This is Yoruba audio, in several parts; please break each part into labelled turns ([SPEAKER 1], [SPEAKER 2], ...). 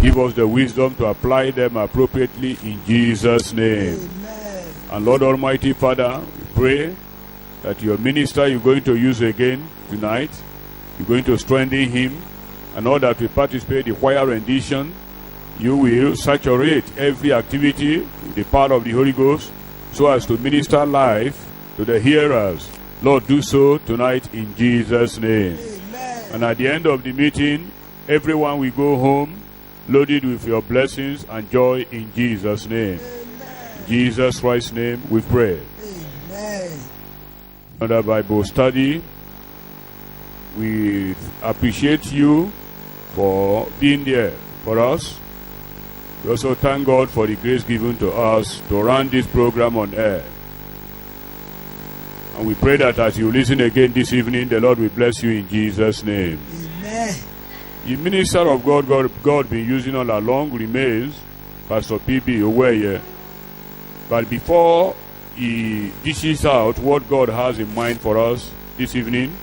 [SPEAKER 1] Give us the wisdom to apply them appropriately in Jesus' name.
[SPEAKER 2] Amen.
[SPEAKER 1] And Lord Almighty Father, we pray that your minister you're going to use again tonight, you're going to strengthen him, and all that we participate in the choir rendition, you will saturate every activity with the power of the Holy Ghost so as to minister life to the hearers. Lord, do so tonight in Jesus' name.
[SPEAKER 2] Amen.
[SPEAKER 1] And at the end of the meeting, everyone will go home loaded with your blessings and joy in Jesus' name.
[SPEAKER 2] Amen.
[SPEAKER 1] In Jesus Christ's name we pray.
[SPEAKER 2] Amen.
[SPEAKER 1] Another Bible study. We appreciate you for being there for us. We also thank God for the grace given to us to run this program on air. And we pray that as you listen again this evening, the Lord will bless you in Jesus' name.
[SPEAKER 2] Amen.
[SPEAKER 1] The minister of God been using all along remains Pastor P.B. Oweye. But before he dishes out what God has in mind for us this evening,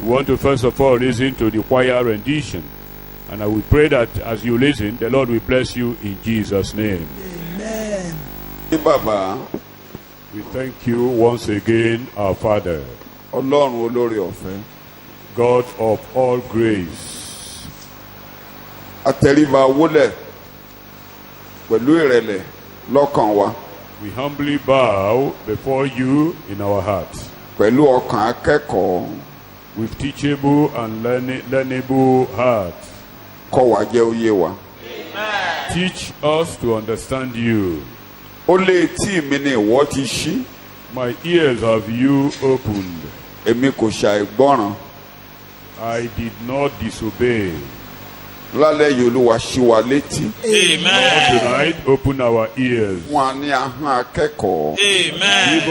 [SPEAKER 1] we want to first of all listen to the choir rendition. And I will pray that as you listen, the Lord will bless you in Jesus' name.
[SPEAKER 2] Amen.
[SPEAKER 3] Baba,
[SPEAKER 1] We thank you once again, our Father,
[SPEAKER 3] Ọlọ́run olórí ọ̀fẹ́.
[SPEAKER 1] God of all grace.
[SPEAKER 3] Àtẹríba wólẹ̀ pẹ̀lú ìrẹ̀lẹ̀ lọ́kàn wa,
[SPEAKER 1] We humbly bow before you in our hearts,
[SPEAKER 3] pẹ̀lú ọkàn akẹ́kọ̀ọ́.
[SPEAKER 1] with teachable and learnable hearts.
[SPEAKER 3] Kọ́ wa jẹ́ ó yé wa.
[SPEAKER 1] Teach us to understand you.
[SPEAKER 3] Ó lé etí mi ni ìwọ ti ṣí.
[SPEAKER 1] My ears have you opened.
[SPEAKER 3] Èmi kò ṣàìgbọ́ràn.
[SPEAKER 1] I did not disobey.
[SPEAKER 3] Lálẹ́ yìí Olúwa ṣí wa létí.
[SPEAKER 1] Tonight, open our ears.
[SPEAKER 3] Fún wa ní ahọ́n akẹ́kọ̀ọ́.
[SPEAKER 1] Give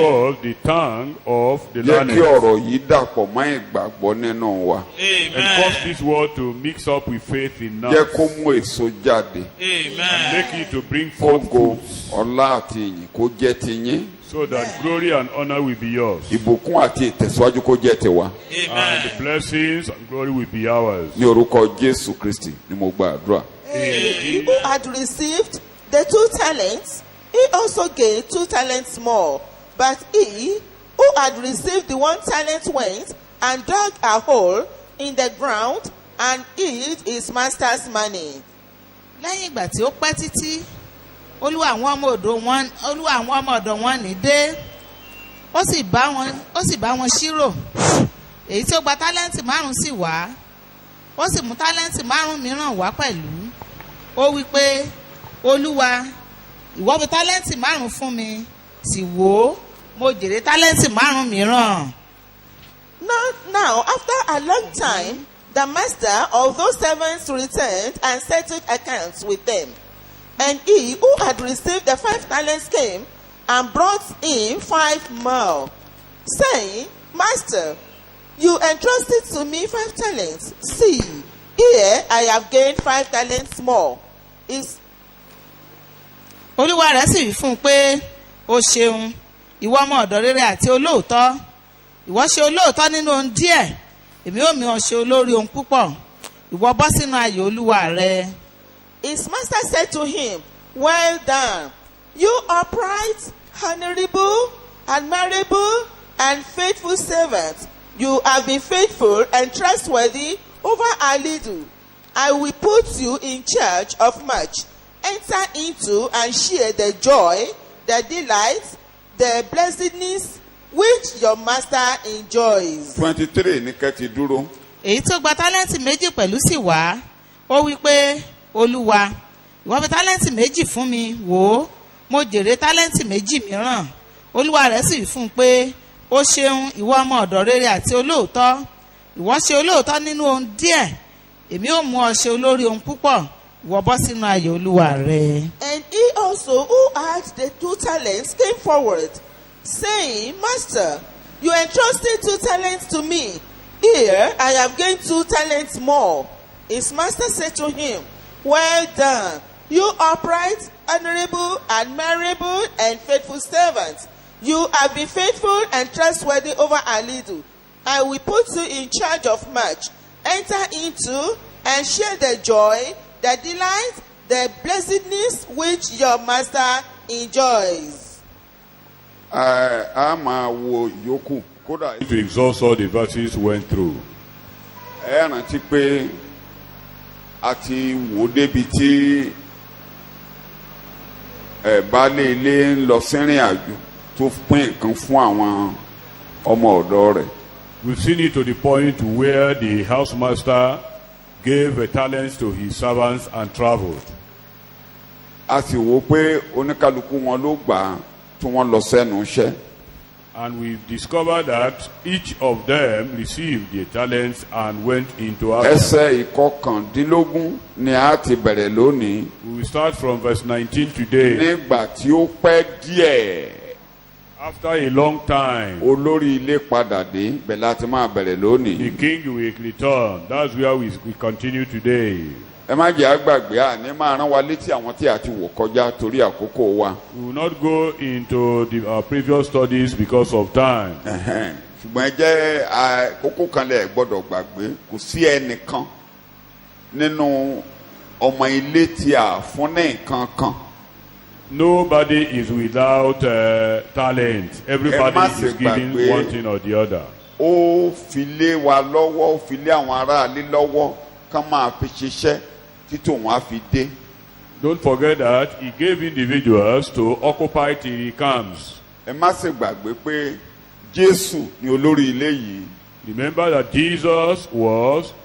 [SPEAKER 1] us the tongue of the
[SPEAKER 3] Jẹ́ kí
[SPEAKER 1] learned.
[SPEAKER 3] ọ̀rọ̀ yìí dàpọ̀ mọ́ ìgbàgbọ́ nínú wa.
[SPEAKER 1] And cause this word to mix up with faith in us.
[SPEAKER 3] Jẹ́ kó mú èso jáde.
[SPEAKER 1] And make it to bring forth
[SPEAKER 3] Ògo,
[SPEAKER 1] fruits,
[SPEAKER 3] ọlá àti ìyìn kó jẹ́ tiyín.
[SPEAKER 1] so that glory and honor will be yours.
[SPEAKER 3] Ìbùkún àti ìtẹ̀síwájú kó jẹ́ tiwa.
[SPEAKER 1] And the blessings and glory will be ours.
[SPEAKER 3] Ní orúkọ Jésù Kristi ni mo gba àdúrà.
[SPEAKER 2] He who had received the 2 talents, he also gained 2 talents more. But he who had received the 1 talent went and dug a hole in the ground and hid his master's money.
[SPEAKER 4] Lẹ́yìn ìgbà tí ó pẹ́ títí, olúwa àwọn ọmọ ọ̀dọ̀ wọn ní dé, ó sì bá wọn ṣírò. Èyí tí ó gba tálẹ́ǹtì 5 sì wá, ó sì mú tálẹ́ǹtì 5 mìíràn wá pẹ̀lú. Ó wí pé, olúwa, ìwọ fi tálẹ́ǹtì 5 fún mi, sì wò ó, mo jèrè tálẹ́ǹtì 5 mìíràn.
[SPEAKER 2] Now, after a long time, the master of those servants returned and settled accounts with them. And he who had received the 5 talents came and brought him 5 more, saying, Master, you entrusted to me 5 talents. See, here I have gained 5 talents more.
[SPEAKER 4] Olúwa rẹ̀ sì wí fún un pé, o ṣeun, ìwọ ọmọ ọ̀dọ̀ rere àti olóòótọ́. Ìwọ ṣe olóòótọ́ nínú ohun díẹ̀, èmi ó mì ọ́ ṣe olórí ohun púpọ̀. Ìwọ bọ́ sínú ayọ̀ olúwa rẹ.
[SPEAKER 2] His master said to him, Well done, you upright, honorable, admirable, and faithful servant. You have been faithful and trustworthy over a little. I will put you in charge of much. Enter into and share the joy, the delight, the blessedness which your master enjoys.
[SPEAKER 3] 23 ní kẹ́ ti dúró.
[SPEAKER 4] Èyí tó gba tálẹ́ǹtì 2 pẹ̀lú sì wá, ó wí pé, olúwa, ìwọ fi tálẹ́ǹtì 2 fún mi, wò ó, mo jèrè tálẹ́ǹtì 2 mìíràn. Olúwa rẹ̀ sì wí fún un pé, ó ṣeun, ìwọ ọmọ ọ̀dọ̀ rere àti olóòótọ́. Ìwọ ṣe olóòótọ́ nínú ohun díẹ̀, èmi ó mú ọ ṣe olórí ohun púpọ̀. Ìwọ bọ́ sínú ayọ̀ olúwa rẹ.
[SPEAKER 2] And he also who had the 2 talents came forward, saying, Master, you entrusted 2 talents to me. Here I have gained 2 talents more. His master said to him, Well done, you upright, honorable, admirable, and faithful servant. You have been faithful and trustworthy over a little. I will put you in charge of much. Enter into and share the joy, the delight, the blessedness which your master enjoys.
[SPEAKER 3] A máa wo ìyókù kódà.
[SPEAKER 1] To exhaust all the verses went through.
[SPEAKER 3] Ẹ rántí pé a ti wò débi tí baálé ilé ń lọ sírìn àjò tó pín nǹkan fún àwọn ọmọ ọ̀dọ̀ rẹ̀.
[SPEAKER 1] We've seen it to the point where the housemaster gave a talent to his servants and traveled.
[SPEAKER 3] A sì wò pé oníkálukú wọn ló gbà á tí wọ́n lọ sẹ́nu iṣẹ́.
[SPEAKER 1] And we've discovered that each of them received their talents and went into action.
[SPEAKER 3] Ẹsẹ̀ ìkọkàndínlógún ni a ti bẹ̀rẹ̀ lónìí.
[SPEAKER 1] We will start from verse 19 today.
[SPEAKER 3] Nígbà tí ó pẹ́ díẹ̀.
[SPEAKER 1] After a long time,
[SPEAKER 3] Olórí ilé padà dé, bẹ́ẹ̀ láti máa bẹ̀rẹ̀ lónìí.
[SPEAKER 1] the king will return. That's where we continue today.
[SPEAKER 3] Ẹ má jẹ́ àgbàgbé àní máa rán wa létí àwọn tí a ti wò kọjá torí àkókò wa.
[SPEAKER 1] We will not go into our previous studies because of time.
[SPEAKER 3] Ṣùgbọ́n ẹ jẹ́ kókó kan lẹ̀ gbọ́dọ̀ gbàgbé kò sí ẹnìkan nínú ọmọ ilé tí a fún ní nǹkan kan.
[SPEAKER 1] Nobody is without talent. Everybody is giving one thing or the other.
[SPEAKER 3] Ó fi lé wa lọ́wọ́, ó fi lé àwọn aráalé lọ́wọ́ ká máa fi ṣiṣẹ́ títí òun á fi dé.
[SPEAKER 1] Don't forget that he gave individuals to occupy till he comes.
[SPEAKER 3] Ẹ má ṣe gbàgbé pé Jésù ni olórí ilé yìí.
[SPEAKER 1] Remember that Jesus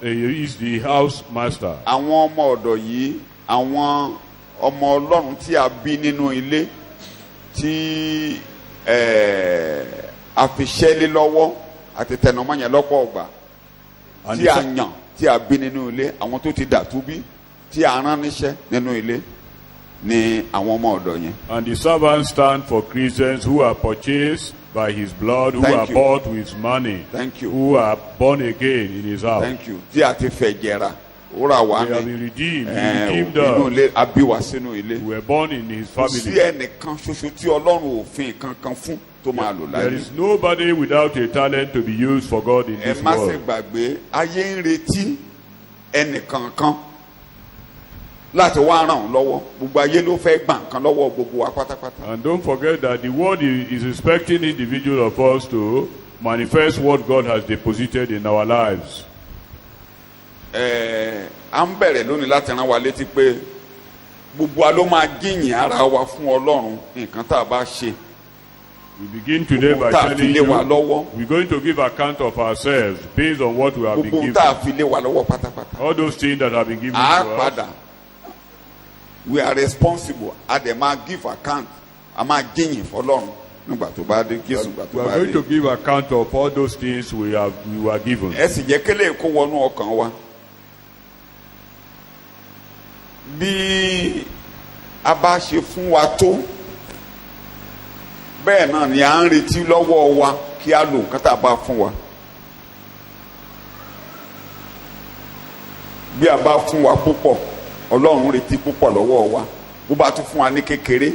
[SPEAKER 1] is the house master.
[SPEAKER 3] Àwọn ọmọ ọ̀dọ̀ yìí, àwọn ọmọ Ọlọ́run tí a bí nínú ilé tí a fi ṣẹ́lé lọ́wọ́ àti tẹnumọ́ yẹn lọ́pọ̀ ọgbà tí a yàn tí a bí nínú ilé, àwọn tó ti dàtú bí tí a rán níṣẹ́ nínú ilé ni àwọn ọmọ ọ̀dọ̀ yẹn.
[SPEAKER 1] And the servants stand for Christians who are purchased by his blood, who are bought with money, who are born again in his house.
[SPEAKER 3] Thank you. Tí a ti fẹ̀ jẹ̀ra, ó ra wá ní.
[SPEAKER 1] They have been redeemed. He redeemed us.
[SPEAKER 3] Inú ilé, a bí wa sínú ilé.
[SPEAKER 1] We were born in his family.
[SPEAKER 3] Kò sí ẹnìkan ṣoṣo tí Ọlọ́run ò fi kankan fún tó máa lò láyé.
[SPEAKER 1] There is nobody without a talent to be used for God in this world.
[SPEAKER 3] Ẹ má ṣe gbàgbé, ayé ń retí ẹnìkankan láti wá ràn án lọ́wọ́. Gbogbo ayé ló fẹ́ gbà nǹkan lọ́wọ́ gbogbo wa pátápátá.
[SPEAKER 1] And don't forget that the world is expecting individual of us to manifest what God has deposited in our lives.
[SPEAKER 3] À ń bẹ̀rẹ̀ lónìí láti rán wa létí pé gbogbo wa ló máa jíyìn ara wa fún Ọlọ́run nǹkan tá a bá ṣe.
[SPEAKER 1] We begin today by telling you we're going to give account of ourselves based on what we have been given.
[SPEAKER 3] Gbogbo tá a fi lé wa lọ́wọ́ pátápátá.
[SPEAKER 1] All those things that have been given to us.
[SPEAKER 3] Padà. We are responsible. A dẹ̀ máa give account. A máa jíyìn fọ́lọ́run nígbà tó bá dé Jésù nígbà tó bá dé.
[SPEAKER 1] We are going to give account of all those things we were given.
[SPEAKER 3] Ẹ sì jẹ́ kélé kó wọnú ọkàn wa. Bí a bá ṣe fún wa tó bẹ́ẹ̀ náà ni à ń retí lọ́wọ́ wa kí a lò nǹkan tá a bá fún wa. Bí a bá fún wa púpọ̀, Ọlọ́run retí púpọ̀ lọ́wọ́ wa. Bó bá tún fún wa ní kékeré,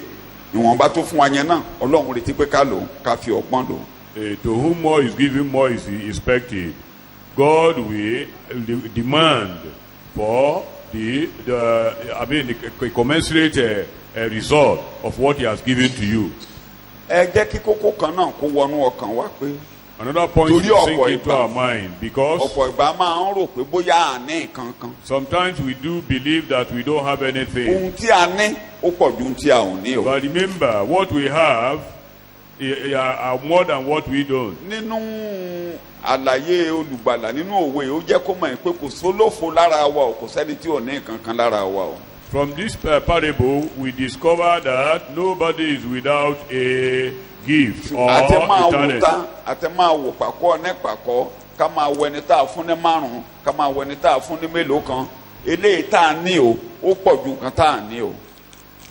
[SPEAKER 3] ìwọ̀nba tó fún wa yẹn náà, Ọlọ́run retí pé ká lò ká fi ọgbọ́n lò.
[SPEAKER 1] To whom more is given, more is expected. God will demand for the commensurate result of what he has given to you.
[SPEAKER 3] Ẹ jẹ́ kí kókó kan náà kó wọnú ọkàn wa pé.
[SPEAKER 1] Another point to sink into our mind, because
[SPEAKER 3] ọ̀pọ̀ ìgbà máa ń rò pé bóyá a ní nǹkan kan.
[SPEAKER 1] Sometimes we do believe that we don't have anything.
[SPEAKER 3] Ohun tí a ní ó pọ̀ ju ohun tí a ò ní o.
[SPEAKER 1] But remember, what we have are more than what we don't.
[SPEAKER 3] Nínú àlàyé olùgbàlà nínú òwe ó jẹ́ kó mọ̀ pé kò sólófo lára wa o, kò sẹ́ni tí ò ní nǹkan kan lára wa o.
[SPEAKER 1] From this parable, we discover that nobody is without a gift or a talent.
[SPEAKER 3] Àti máa wò pàkọ́ ní pàkọ́, ká máa wọ ẹni tá a fún ní márùn-ún, ká máa wọ ẹni tá a fún ní mélòó kan. Eléyìí tá a ní o, ó pọ̀ ju nǹkan tá a ní o.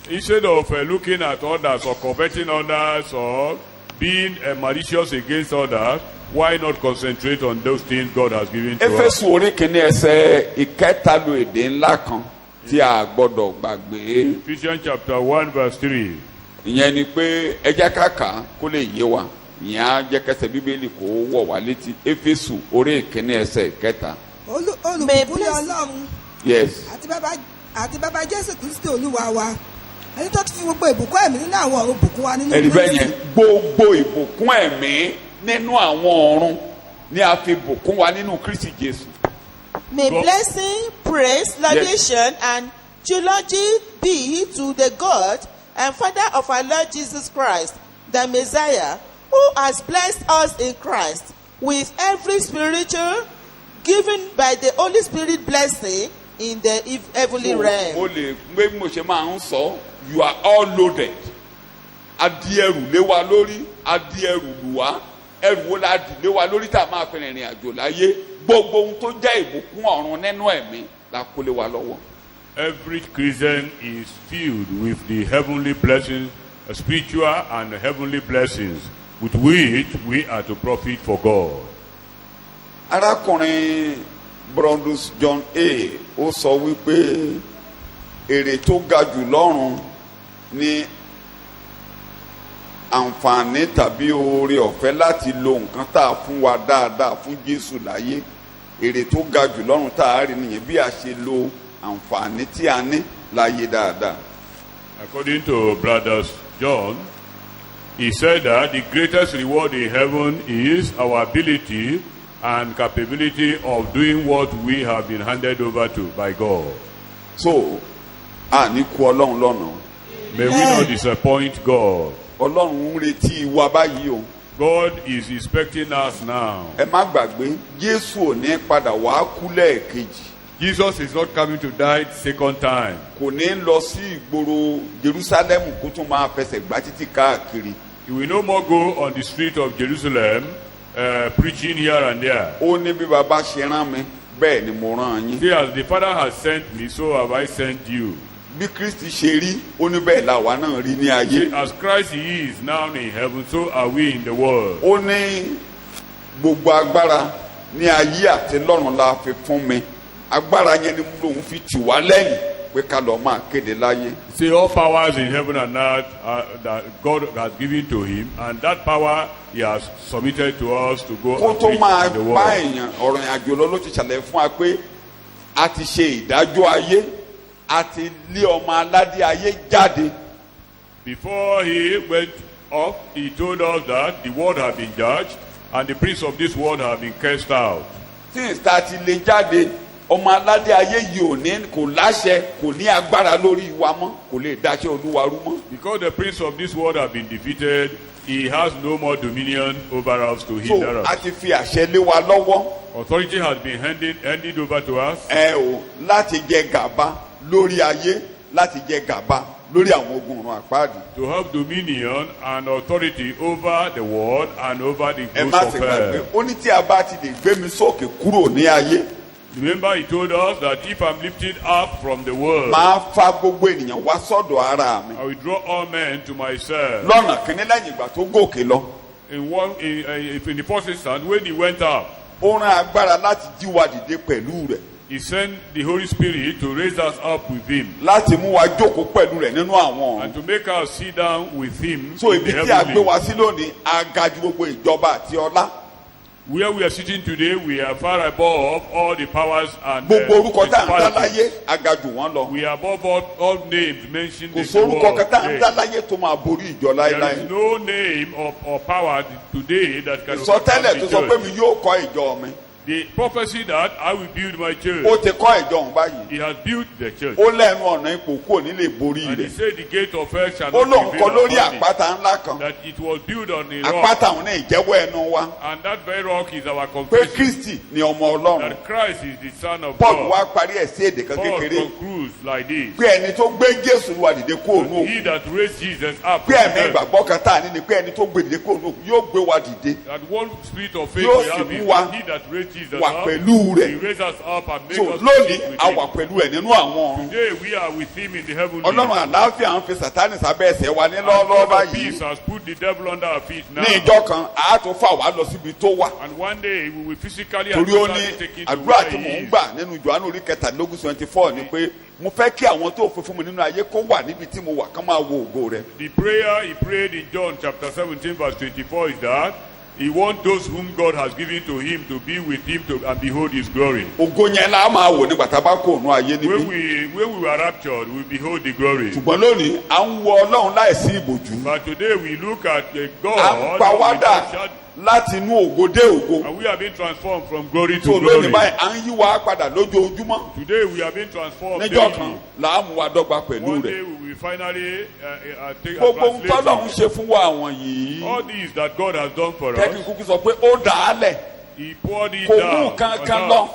[SPEAKER 1] Instead of looking at others or coveting others or being malicious against others, why not concentrate on those things God has given to us?
[SPEAKER 3] Éfésù orí kìíní ẹsẹ̀ ìkẹta lo èdè ńlá kan tí a gbọ́dọ̀ gbàgbé.
[SPEAKER 1] Ephesians chapter 1 verse 3.
[SPEAKER 3] Ìyẹn ni pé ẹ jẹ́ ká kà á kó lè yé wa. Ìyẹn á jẹ́ kẹsẹ̀ Bíbélì kó wọ̀ wá létí. Éfésù orí kìíní ẹsẹ̀ ìkẹta.
[SPEAKER 5] Olùbùkún Ọlọ́run.
[SPEAKER 3] Yes.
[SPEAKER 5] àti bàbá Jésù Kristi Olúwa wa ẹni tó ti fi gbogbo ìbùkún ẹ̀mí nínú àwọn ọ̀run bùkún wa nínú
[SPEAKER 3] ẹni bẹ́ẹ̀ yẹn gbogbo ìbùkún ẹ̀mí nínú àwọn ọ̀run ni a fi bùkún wa nínú Kristi Jésù.
[SPEAKER 2] May blessing, praise, laudation, and eulogy be to the God and Father of our Lord Jesus Christ, the Messiah, who has blessed us in Christ with every spiritual given by the Holy Spirit blessing in the heavenly realm.
[SPEAKER 3] Mo lè gbé mo ṣe máa ń sọ, you are all loaded. Adi ẹrù lé wa lórí, adi ẹrù lù wá, ẹrù wo la dì lé wa lórí tá a máa fi rìnrìn àjò láyé. Gbogbo ohun tó jẹ́ ìbùkún ọ̀run nínú ẹ̀mí la kó lé wa lọ́wọ́.
[SPEAKER 1] Every Christian is filled with the heavenly blessings, spiritual and heavenly blessings, with which we are to profit for God.
[SPEAKER 3] Arákùnrin Brondus John A. ó sọ wípé èrè tó ga jù lọ́run ni àǹfààní tàbí oore ọ̀fẹ́ láti lo nǹkan tá a fún wa dáadáa fún Jésù láyé. Èrè tó ga jù lọ́run tá a rí nìyẹn bí a ṣe lo àǹfààní tí a ní láyé dáadáa.
[SPEAKER 1] According to Brothers John, he said that the greatest reward in heaven is our ability and capability of doing what we have been handed over to by God.
[SPEAKER 3] So, a ní kú Ọlọ́run lọ́nà.
[SPEAKER 1] May we not disappoint God.
[SPEAKER 3] Ọlọ́run ń retí wa báyìí o.
[SPEAKER 1] God is expecting us now.
[SPEAKER 3] Ẹ má gbàgbé, Jésù ò ní padà wá kú lẹ́ẹ̀kejì.
[SPEAKER 1] Jesus is not coming to die second time.
[SPEAKER 3] Kò ní lọ sí ìgboro Jerusalem kó tún máa fẹsẹ̀ gbá títì káàkiri.
[SPEAKER 1] He will no more go on the street of Jerusalem preaching here and there.
[SPEAKER 3] Ó ní bí bàbá ṣe rán mi, bẹ́ẹ̀ ni mo rán yín.
[SPEAKER 1] See, as the Father has sent me, so have I sent you.
[SPEAKER 3] Bí Kristi ṣe rí, ó ní bẹ́ẹ̀ làwa náà rí ní ayé.
[SPEAKER 1] See, as Christ is now in heaven, so are we in the world.
[SPEAKER 3] Ó ní gbogbo agbára ní ayé àti lọ́run la fi fún mi. Agbára yẹn ni mo lòun fi tì wá lẹ́yìn pé ká lọ máa kéde láyé.
[SPEAKER 1] See, all powers in heaven and earth that God has given to him, and that power he has submitted to us to go
[SPEAKER 3] Kó
[SPEAKER 1] and
[SPEAKER 3] tó
[SPEAKER 1] preach
[SPEAKER 3] máa
[SPEAKER 1] in the
[SPEAKER 3] bá
[SPEAKER 1] world.
[SPEAKER 3] èèyàn ọ̀rọ̀ ìrìnàjò lọ ló ti ṣàlẹ̀ fún wa pé a ti ṣe ìdájọ́ ayé, a ti lé ọmọ aládé ayé jáde.
[SPEAKER 1] Before he went off, he told us that the world had been judged, and the prince of this world had been cast out.
[SPEAKER 3] Since tá a ti lé jáde, ọmọ aládé ayé yìí ò ní kò láṣẹ kò ní agbára lórí wa mọ́ kò lè dáṣẹ́ Olúwa rú mọ́.
[SPEAKER 1] Because the prince of this world has been defeated, he has no more dominion over us to
[SPEAKER 3] So
[SPEAKER 1] hinder
[SPEAKER 3] a
[SPEAKER 1] us.
[SPEAKER 3] ti fi àṣẹ lé wa lọ́wọ́.
[SPEAKER 1] Authority has been handed over to us
[SPEAKER 3] Ẹ o láti jẹ gàba lórí ayé láti jẹ gàba lórí àwọn ogun ọ̀run àpáàdì.
[SPEAKER 1] to have dominion and authority over the world and over the
[SPEAKER 3] Ẹ má
[SPEAKER 1] ghost
[SPEAKER 3] ti
[SPEAKER 1] of
[SPEAKER 3] gbàgbé
[SPEAKER 1] hell.
[SPEAKER 3] ó ní tí a bá ti lè gbé mi sókè kúrò ní ayé
[SPEAKER 1] Remember, he told us that if I'm lifted up from the world,
[SPEAKER 3] máa fa gbogbo ènìyàn wá sọ́dọ̀ ara mi.
[SPEAKER 1] I will draw all men to myself.
[SPEAKER 3] Lọ́nà kínní lẹ́yìn ìgbà tó gòkè lọ
[SPEAKER 1] In the first instance, when he went up,
[SPEAKER 3] ó rán agbára láti jí wa dìde pẹ̀lú rẹ̀
[SPEAKER 1] he sent the Holy Spirit to raise us up with him
[SPEAKER 3] láti mú wa jókòó pẹ̀lú rẹ̀ nínú àwọn
[SPEAKER 1] and
[SPEAKER 3] ọ̀run.
[SPEAKER 1] to make us sit down with him
[SPEAKER 3] So
[SPEAKER 1] in
[SPEAKER 3] ibi
[SPEAKER 1] the
[SPEAKER 3] tí a gbé
[SPEAKER 1] heavenly.
[SPEAKER 3] wa sí lónìí a ga ju gbogbo ìjọba àti ọlá.
[SPEAKER 1] Where we are sitting today, we are far above all the powers and
[SPEAKER 3] Gbogbo orúkọ tá à ń dá láyé
[SPEAKER 1] principalities.
[SPEAKER 3] a ga jù wọ́n lọ.
[SPEAKER 1] We are above all names mentioned
[SPEAKER 3] Kò
[SPEAKER 1] in the
[SPEAKER 3] sórúkọ
[SPEAKER 1] world
[SPEAKER 3] kan tá à ń
[SPEAKER 1] today.
[SPEAKER 3] dá láyé tó máa borí ìjọ
[SPEAKER 1] There
[SPEAKER 3] láéláé.
[SPEAKER 1] is no name or power today that can
[SPEAKER 3] Ìsọtẹ́lẹ̀ tó
[SPEAKER 1] overcome
[SPEAKER 3] sọ pé
[SPEAKER 1] the
[SPEAKER 3] mi
[SPEAKER 1] church.
[SPEAKER 3] yóò kọ́ ìjọ mi.
[SPEAKER 1] The prophecy that I will build my church,
[SPEAKER 3] Ó ti kọ́ ìjọ òun báyìí.
[SPEAKER 1] he has built the church.
[SPEAKER 3] Ó lẹ́nu ọ̀nà ipò kúrò nílé borí
[SPEAKER 1] And he
[SPEAKER 3] rẹ̀.
[SPEAKER 1] said the gate of hell shall
[SPEAKER 3] Ó
[SPEAKER 1] not
[SPEAKER 3] lóun kọ́
[SPEAKER 1] prevail
[SPEAKER 3] lórí
[SPEAKER 1] upon it.
[SPEAKER 3] àpáta ńlá kan.
[SPEAKER 1] That it was built on a rock.
[SPEAKER 3] Àpáta òun náà ìjẹ́wọ́ ẹnu wa.
[SPEAKER 1] And that very rock is our
[SPEAKER 3] Pé
[SPEAKER 1] confession.
[SPEAKER 3] Kristi ni ọmọ Ọlọ́run.
[SPEAKER 1] That Christ is the Son of
[SPEAKER 3] Paul
[SPEAKER 1] God.
[SPEAKER 3] wá parí ẹ̀ sí èdè kan
[SPEAKER 1] Paul
[SPEAKER 3] kékeré.
[SPEAKER 1] concludes like this.
[SPEAKER 3] Pé ẹni tó gbé Jésù wá dìde kúrò ní
[SPEAKER 1] He
[SPEAKER 3] òkú.
[SPEAKER 1] that raised Jesus up
[SPEAKER 3] Pé
[SPEAKER 1] from
[SPEAKER 3] ẹ̀mí
[SPEAKER 1] death,
[SPEAKER 3] ìgbàgbọ́ kan tá à ní ni pé ẹni tó gbé dìde kúrò ní òkú yóò gbé wa dìde.
[SPEAKER 1] that one spirit of faith
[SPEAKER 3] Yóò
[SPEAKER 1] we
[SPEAKER 3] sì
[SPEAKER 1] have
[SPEAKER 3] mú
[SPEAKER 1] is
[SPEAKER 3] wa
[SPEAKER 1] that he that raised Jesus
[SPEAKER 3] wà
[SPEAKER 1] up,
[SPEAKER 3] pẹ̀lú rẹ̀.
[SPEAKER 1] he raised us up and made
[SPEAKER 3] So
[SPEAKER 1] us
[SPEAKER 3] lónìí
[SPEAKER 1] sit with
[SPEAKER 3] a
[SPEAKER 1] him.
[SPEAKER 3] wà pẹ̀lú ẹ̀ nínú àwọn ọ̀run.
[SPEAKER 1] Today we are with him in the heavenly.
[SPEAKER 3] Ọlọ́run àlàáfíà ń fi Sátánì sábẹ́ ẹsẹ̀ wa ní lọ́wọ́lọ́wọ́
[SPEAKER 1] God of
[SPEAKER 3] báyìí.
[SPEAKER 1] peace has put the devil under our feet now.
[SPEAKER 3] Ní ìjọ kan àá tó fà wá lọ síbi tó wà.
[SPEAKER 1] And one day we will physically
[SPEAKER 3] Torí ó
[SPEAKER 1] and
[SPEAKER 3] ní
[SPEAKER 1] physically take him to
[SPEAKER 3] àdúrà
[SPEAKER 1] where
[SPEAKER 3] tí mò
[SPEAKER 1] he
[SPEAKER 3] ń
[SPEAKER 1] is.
[SPEAKER 3] gbà nínú Jòhánù orí kẹtàlélógún 24 ni pé mo fẹ́ kí àwọn tó fi fún mi nínú ayé kó wà níbi tí mo wà kán máa wo ògo rẹ̀.
[SPEAKER 1] The prayer he prayed in John chapter 17 verse 24 is that He wants those whom God has given to him to be with him and behold his glory.
[SPEAKER 3] ògo yẹn la máa wò nígbà tá a bá kó òun ayé níbí.
[SPEAKER 1] When we were raptured, we behold the glory.
[SPEAKER 3] ṣùgbọ́n lónìí à ń wo ọlọ́run láìsí ìbòjú.
[SPEAKER 1] But today we look at God.
[SPEAKER 3] à ń pa wá dà láti inú ògo dé ògo.
[SPEAKER 1] And we have been transformed from glory to
[SPEAKER 3] so
[SPEAKER 1] glory.
[SPEAKER 3] lónìí báyìí à ń yí wa padà lójoojúmọ́.
[SPEAKER 1] Today we have been transformed
[SPEAKER 3] níjọ́ kan
[SPEAKER 1] daily.
[SPEAKER 3] là á mú wa dọ́gba pẹ̀lú
[SPEAKER 1] One
[SPEAKER 3] rẹ̀.
[SPEAKER 1] day we will finally take a
[SPEAKER 3] gbogbo ohun tọ́lọ́run
[SPEAKER 1] translation.
[SPEAKER 3] ṣe fún wa àwọn yìí.
[SPEAKER 1] All these that God has done for
[SPEAKER 3] kẹ́kìn
[SPEAKER 1] us,
[SPEAKER 3] kúkú sọ pé ó dà á lẹ̀.
[SPEAKER 1] He poured it
[SPEAKER 3] kò mú
[SPEAKER 1] down
[SPEAKER 3] kankan
[SPEAKER 1] on
[SPEAKER 3] lọ.
[SPEAKER 1] us.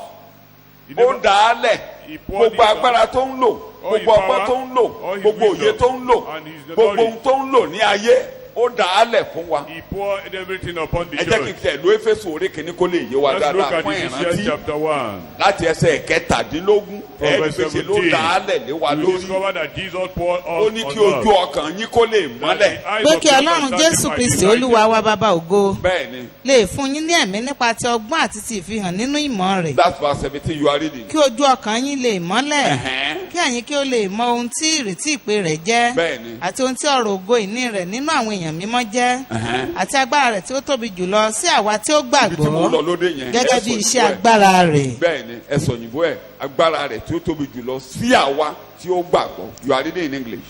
[SPEAKER 1] He never-
[SPEAKER 3] ó dà á lẹ̀.
[SPEAKER 1] He poured it
[SPEAKER 3] gbogbo
[SPEAKER 1] down.
[SPEAKER 3] agbára tó ń lò.
[SPEAKER 1] All his
[SPEAKER 3] gbogbo ọgbọ́n
[SPEAKER 1] power,
[SPEAKER 3] tó ń lò.
[SPEAKER 1] all his
[SPEAKER 3] gbogbo òye
[SPEAKER 1] wisdom,
[SPEAKER 3] tó ń lò.
[SPEAKER 1] and his
[SPEAKER 3] gbogbo
[SPEAKER 1] knowledge.
[SPEAKER 3] ohun tó ń lò ní ayé. ó dà á lẹ̀ fún wa.
[SPEAKER 1] He poured everything upon the
[SPEAKER 3] ẹ jẹ́ kí n
[SPEAKER 1] church.
[SPEAKER 3] tẹ̀ ló Éfésù orí kìíní kó lè yé wa
[SPEAKER 1] Let's look
[SPEAKER 3] dáadáa
[SPEAKER 1] at
[SPEAKER 3] fún
[SPEAKER 1] Ephesians
[SPEAKER 3] ìrántí.
[SPEAKER 1] chapter 1.
[SPEAKER 3] láti ẹsẹ̀ kẹtàdínlógún
[SPEAKER 1] From
[SPEAKER 3] ẹ̀ẹ́dì
[SPEAKER 1] verse
[SPEAKER 3] fèsì ló
[SPEAKER 1] 17.
[SPEAKER 3] dà á lẹ̀ lé wa
[SPEAKER 1] We
[SPEAKER 3] lórí.
[SPEAKER 1] discover that Jesus poured
[SPEAKER 3] ó
[SPEAKER 1] on
[SPEAKER 3] ní kí
[SPEAKER 1] us.
[SPEAKER 3] ojú ọkàn yín kó lè mọ́lẹ̀.
[SPEAKER 4] pé kí ọlọ́run jésù kristi olúwa wa bàbá ògo
[SPEAKER 3] bẹ́ẹ̀ ni
[SPEAKER 4] lè fún yín ní ẹ̀mí nípa ti ọgbọ́n àti ti ìfihàn nínú ìmọ̀ rẹ̀
[SPEAKER 3] that's verse 17 you are reading.
[SPEAKER 4] kí ojú ọkàn yín lè mọ́lẹ̀
[SPEAKER 3] Ẹ̀hẹ́n.
[SPEAKER 4] kí ẹ̀yin kí ó lè mọ ohun tí ìrètí ìpè rẹ̀ jẹ́
[SPEAKER 3] Bẹ́ẹ̀ni.
[SPEAKER 4] àti ohun tí ọ̀rọ̀ ògo ìní rẹ̀ nínú àwọn èèyàn mímọ́ jẹ́
[SPEAKER 3] Ẹ̀hẹ́n.
[SPEAKER 4] àti agbára rẹ̀ tí ó tóbi jùlọ sí àwa tí ó
[SPEAKER 3] ibi tí mo lọ
[SPEAKER 4] gbàgbọ́
[SPEAKER 3] lóde yẹn.
[SPEAKER 4] gẹ́gẹ́
[SPEAKER 3] ẹ
[SPEAKER 4] bí
[SPEAKER 3] sọ
[SPEAKER 4] iṣẹ́
[SPEAKER 3] òyìnbó ẹ̀.
[SPEAKER 4] agbára rẹ̀.
[SPEAKER 3] bẹ́ẹ̀ ni ẹ sọ òyìnbó ẹ̀ agbára rẹ̀ tí ó tóbi jùlọ sí àwa tí ó gbàgbọ́ you are reading in English.